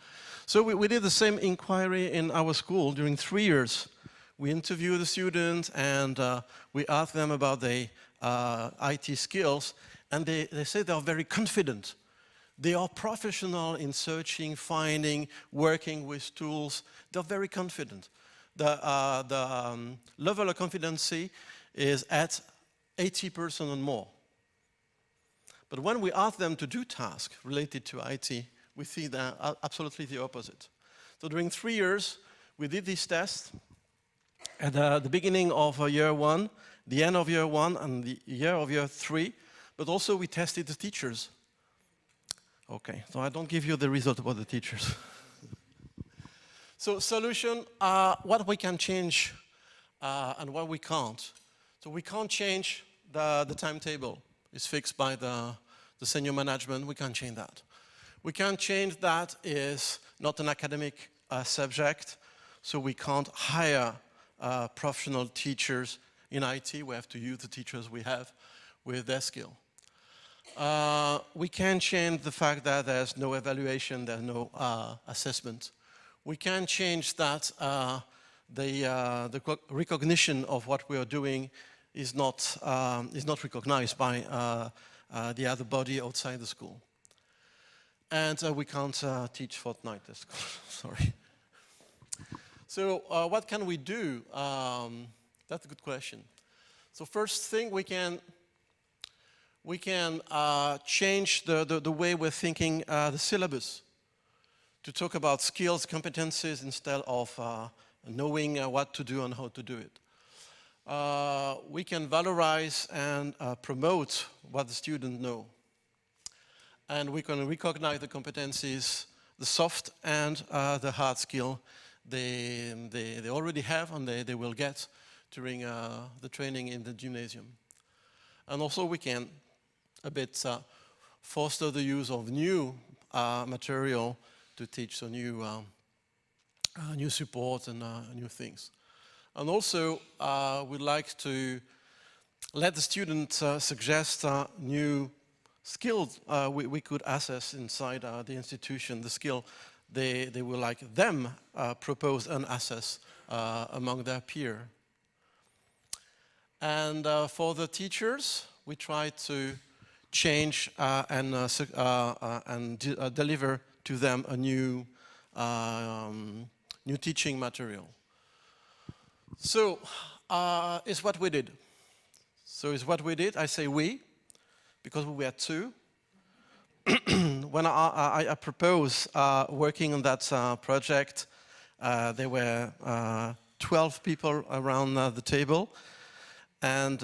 So we did the same inquiry in our school during 3 years. We interviewed the students and we asked them about their IT skills, and they say they are very confident. They are professional in searching, finding, working with tools. They're very confident. The level of competency is at 80% and more. But when we ask them to do tasks related to IT, we see that absolutely the opposite. So during 3 years, we did these tests at the beginning of year 1, the end of year 1, and the year of year 3, but also we tested the teachers. Okay, so I don't give you the result about the teachers. So solution, what we can change and what we can't. So we can't change the timetable. It's fixed by the senior management. We can't change that. We can't change that is not an academic subject, so we can't hire professional teachers in IT. We have to use the teachers we have with their skill. We can change the fact that there's no evaluation, there's no assessment. We can change that the recognition of what we are doing is not recognized by the other body outside the school. And we can't teach Fortnite at school, sorry. So what can we do? That's a good question. So first thing, we can change the way we're thinking the syllabus to talk about skills, competencies instead of knowing what to do and how to do it. We can valorize and promote what the students know. And we can recognize the competencies, the soft and the hard skill they already have and they will get during the training in the gymnasium. And also we can a bit foster the use of new material to teach, so new support and new things. And also we'd like to let the students suggest new skills we could assess inside the institution, the skill they will like them propose and assess among their peers. And for the teachers, we try to change and deliver to them a new teaching material. So, it's what we did. So it's what we did. I say we, because we were two. When I proposed working on that project, there were 12 people around the table, and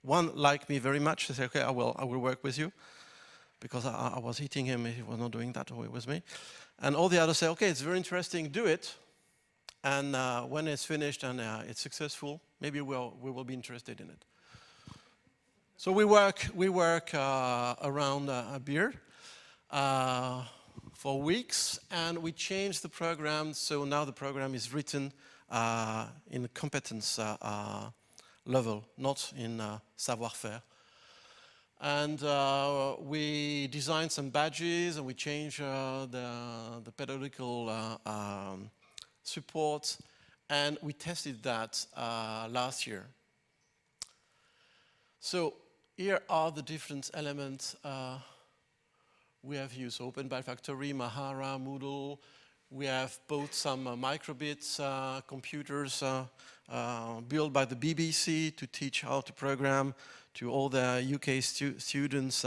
one liked me very much. He said, "Okay, I will work with you," because I was hitting him if he was not doing that with me. And all the others say, "Okay, it's very interesting, do it. And when it's finished and it's successful, maybe we will be interested in it." So we work around a beer for weeks, and we changed the program. So now the program is written in competence level, not in savoir-faire. And we designed some badges, and we changed the pedagogical support, and we tested that last year. So here are the different elements we have used: Open Byte Factory, Mahara, Moodle. We have both some microbits computers built by the BBC to teach how to program to all the UK students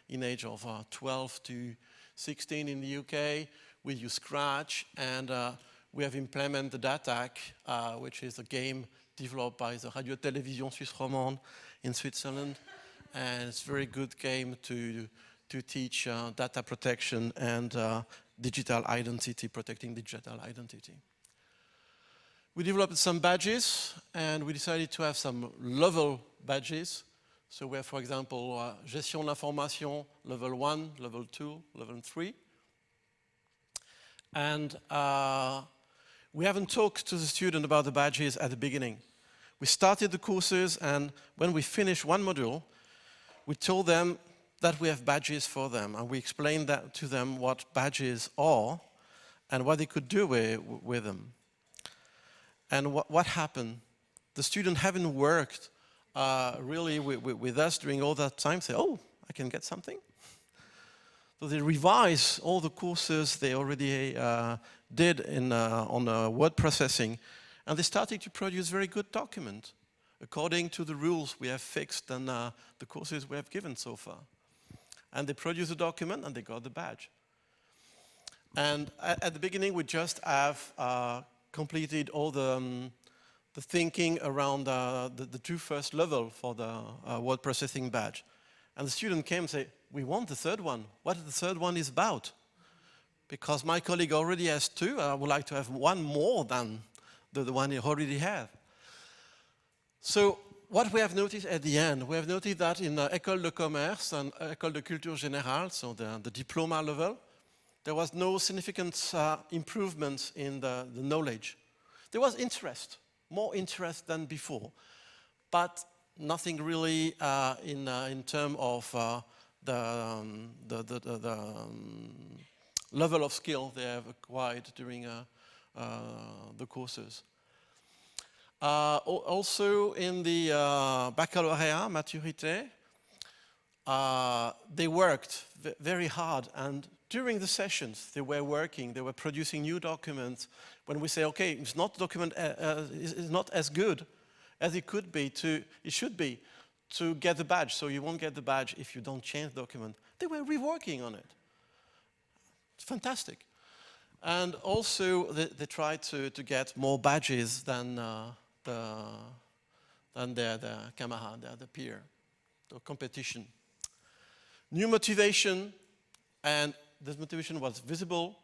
in age of 12 to 16 in the UK. We use Scratch, and we have implemented the DATAC, which is a game developed by the Radio-Télévision Suisse Romande in Switzerland. And it's a very good game to teach data protection and digital identity, protecting digital identity. We developed some badges, and we decided to have some level badges. So we have, for example, Gestion de l'information, level 1, level 2, level 3. And we haven't talked to the student about the badges at the beginning. We started the courses, and when we finished one module, we told them that we have badges for them, and we explained that to them what badges are and what they could do with them. And what happened? The students haven't worked really with us during all that time, say, "Oh, I can get something." So they revised all the courses they already did on word processing, and they started to produce very good documents according to the rules we have fixed and the courses we have given so far. And they produced a document and they got the badge. And at the beginning, we just have completed all the thinking around the two first level for the word processing badge. And the student came and said, "We want the third one. What the third one is about? Because my colleague already has two, I would like to have one more than the one he already has." So what we have noticed at the end, we have noticed that in École de Commerce and École de Culture Générale, so the diploma level, there was no significant improvement in the knowledge. There was interest, more interest than before, but nothing really in terms of the level of skill they have acquired during the courses. Also in the baccalauréat, maturité, they worked very hard, and during the sessions they were working, they were producing new documents. When we say, okay, it's not document is not as good as it could be it should be to get the badge, so you won't get the badge if you don't change the document. They were reworking on it. It's fantastic. And also they tried to get more badges than their camarade, their peer, the competition. New motivation, and this motivation was visible,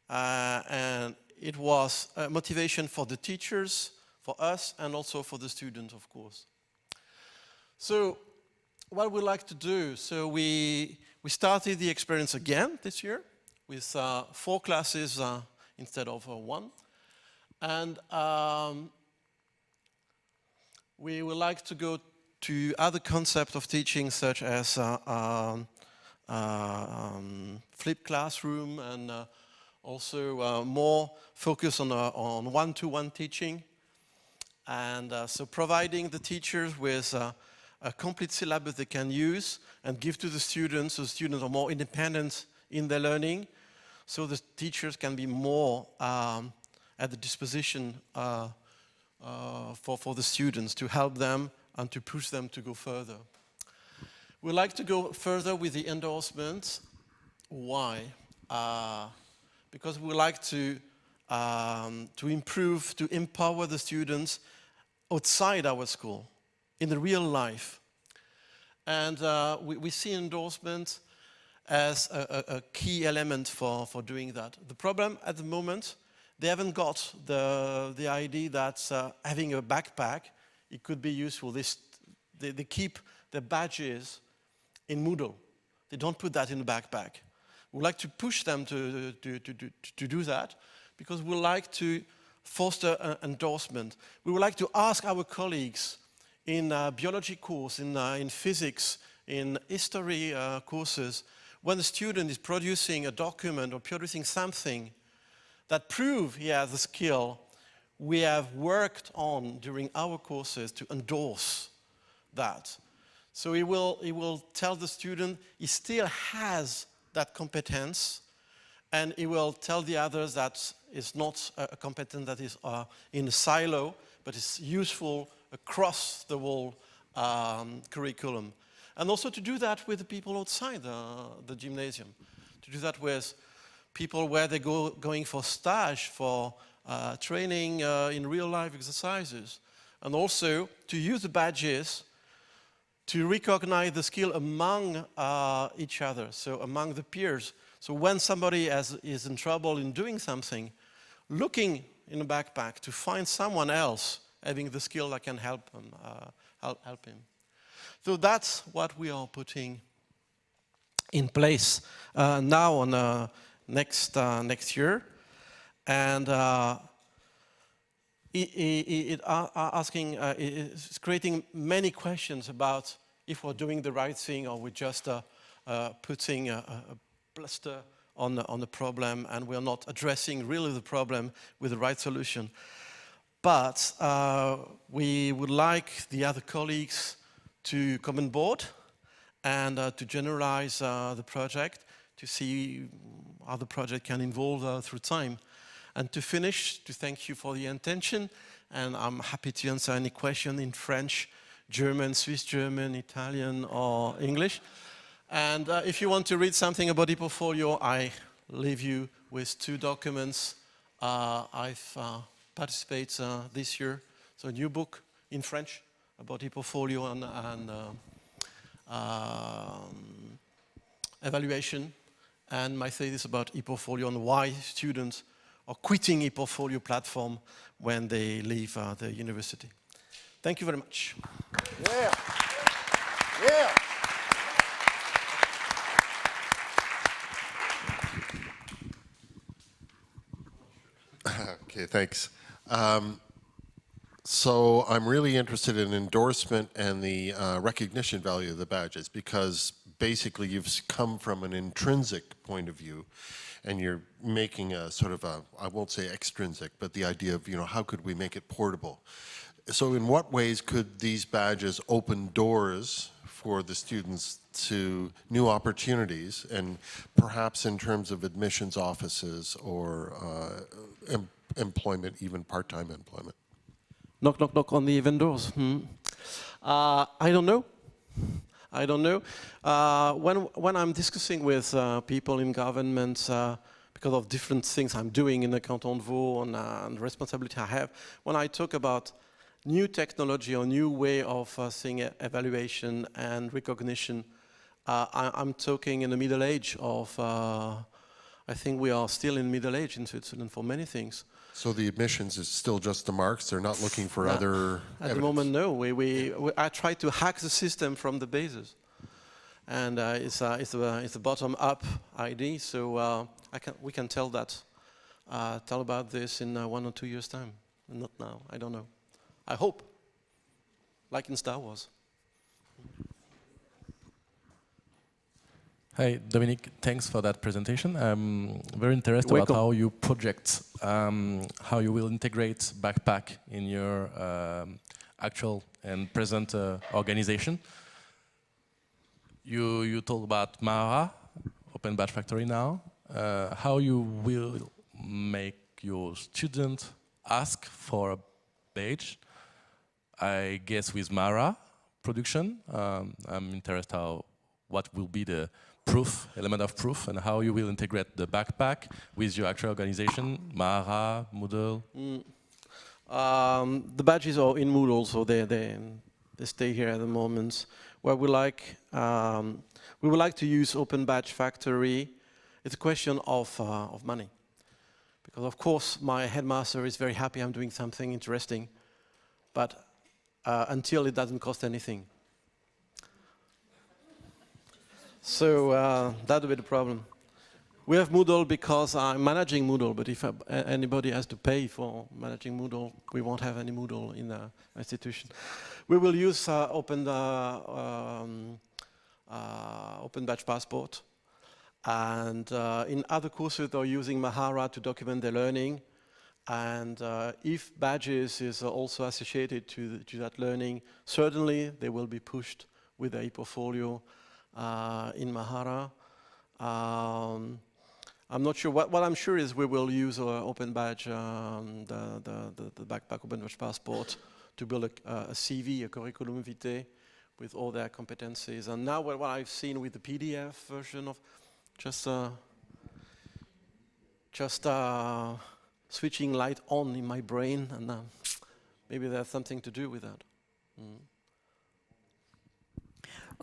and it was a motivation for the teachers, for us, and also for the students, of course. So what we like to do, so we started the experience again this year with 4 classes instead of 1. And we would like to go to other concepts of teaching, such as flipped classroom, and also more focus on one-to-one teaching. And so providing the teachers with a complete syllabus they can use and give to the students, so the students are more independent in their learning, so the teachers can be more at the disposition for the students to help them and to push them to go further. We'd like to go further with the endorsement. Why? Because we like to improve, to empower the students outside our school, in the real life. And we see endorsement as a key element for doing that. The problem at the moment, they haven't got the idea that having a backpack, it could be useful. They keep their badges in Moodle. They don't put that in the backpack. We'd like to push them to do that, because we like to foster an endorsement. We would like to ask our colleagues in biology course, in physics, in history courses, when the student is producing a document or producing something that proves he has a skill we have worked on during our courses, to endorse that. So he will tell the student he still has that competence, and he will tell the others that it's not a competence that is in a silo, but it's useful across the whole curriculum. And also to do that with the people outside the gymnasium, to do that with people where they going for stage, for training in real life exercises, and also to use the badges to recognize the skill among each other, so among the peers. So when somebody is in trouble in doing something, looking in a backpack to find someone else having the skill that can help him. So that's what we are putting in place now on next year, and it's creating many questions about if we're doing the right thing, or we're just putting a plaster on the problem, and we're not addressing really the problem with the right solution. But we would like the other colleagues to come on board and to generalize the project, to see how the project can evolve through time. And to finish, to thank you for the attention, and I'm happy to answer any question in French, German, Swiss German, Italian, or English. And if you want to read something about ePortfolio, I leave you with 2 documents I've participated this year. So a new book in French about ePortfolio and evaluation, and my thesis about ePortfolio and why students are quitting ePortfolio platform when they leave the university. Thank you very much. Yeah. Yeah. Okay, thanks. So I'm really interested in endorsement and the recognition value of the badges, because basically you've come from an intrinsic point of view, and you're making a sort of a, I won't say extrinsic, but the idea of, how could we make it portable? So in what ways could these badges open doors for the students to new opportunities, and perhaps in terms of admissions offices or employment, even part-time employment? Knock, knock, knock on the vendors. I don't know. I don't know. When I'm discussing with people in government, because of different things I'm doing in the Canton de Vaud and the responsibility I have, when I talk about new technology or new way of seeing evaluation and recognition, I'm talking in the middle age of, I think we are still in middle age in Switzerland for many things. So the admissions is still just the marks? They're not looking for other At the moment, no. I try to hack the system from the basis. And it's a bottom-up idea, so we can tell about this in 1 or 2 years' time. Not now, I don't know. I hope, like in Star Wars. Hi, Dominique. Thanks for that presentation. I'm very interested about how you project, how you will integrate backpack in your actual and present organization. You told about Mahara, Open Badge Factory now. How you will make your student ask for a badge, I guess with Mahara production. I'm interested what will be the element of proof, and how you will integrate the backpack with your actual organization, Mahara, Moodle. The badges are in Moodle, so they stay here at the moment. Where we would like to use Open Badge Factory. It's a question of money, because of course my headmaster is very happy I'm doing something interesting, but until it doesn't cost anything. So that would be the problem. We have Moodle because I'm managing Moodle, but if anybody has to pay for managing Moodle, we won't have any Moodle in the institution. We will use Open Badge Passport, and in other courses they're using Mahara to document their learning, and if badges is also associated to that learning, certainly they will be pushed with the ePortfolio in Mahara. I'm not sure. What I'm sure is we will use Open Badge, the backpack Open Badge Passport, to build a CV, a curriculum vitae, with all their competencies. And now what I've seen with the PDF version of just switching light on in my brain, and maybe there's something to do with that.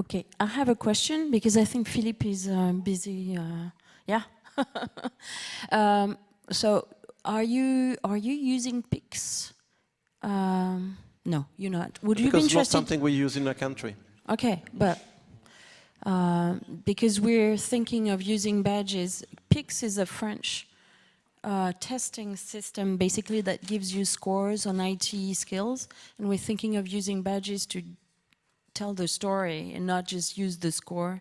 Okay, I have a question because I think Philippe is busy. Yeah. So, are you using ePIC? No, you're not. Would you be interested? Because not something we use in a country. Okay, but because we're thinking of using badges, ePIC is a French testing system, basically that gives you scores on IT skills, and we're thinking of using badges to tell the story and not just use the score.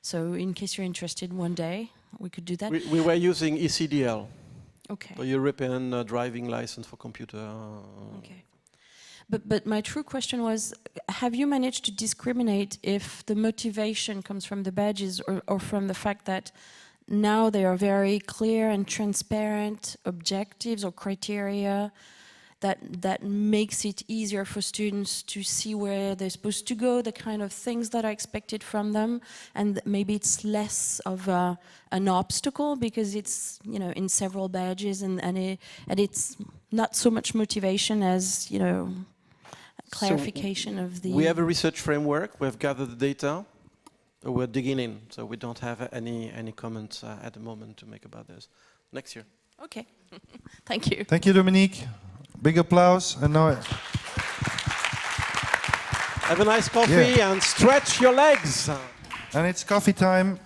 So in case you're interested one day, we could do that. We were using ECDL. Okay. The European driving license for computer. Okay. But my true question was, have you managed to discriminate if the motivation comes from the badges or from the fact that now they are very clear and transparent objectives or criteria that makes it easier for students to see where they're supposed to go, the kind of things that are expected from them, and maybe it's less of an obstacle because it's, you know, in several badges, and it's not so much motivation as, you know, clarification of the... We have a research framework, we have gathered the data, we're digging in, so we don't have any comments at the moment to make about this. Next year. Okay, thank you. Thank you, Dominique. Big applause. And now... Have a nice coffee and stretch your legs. And it's coffee time.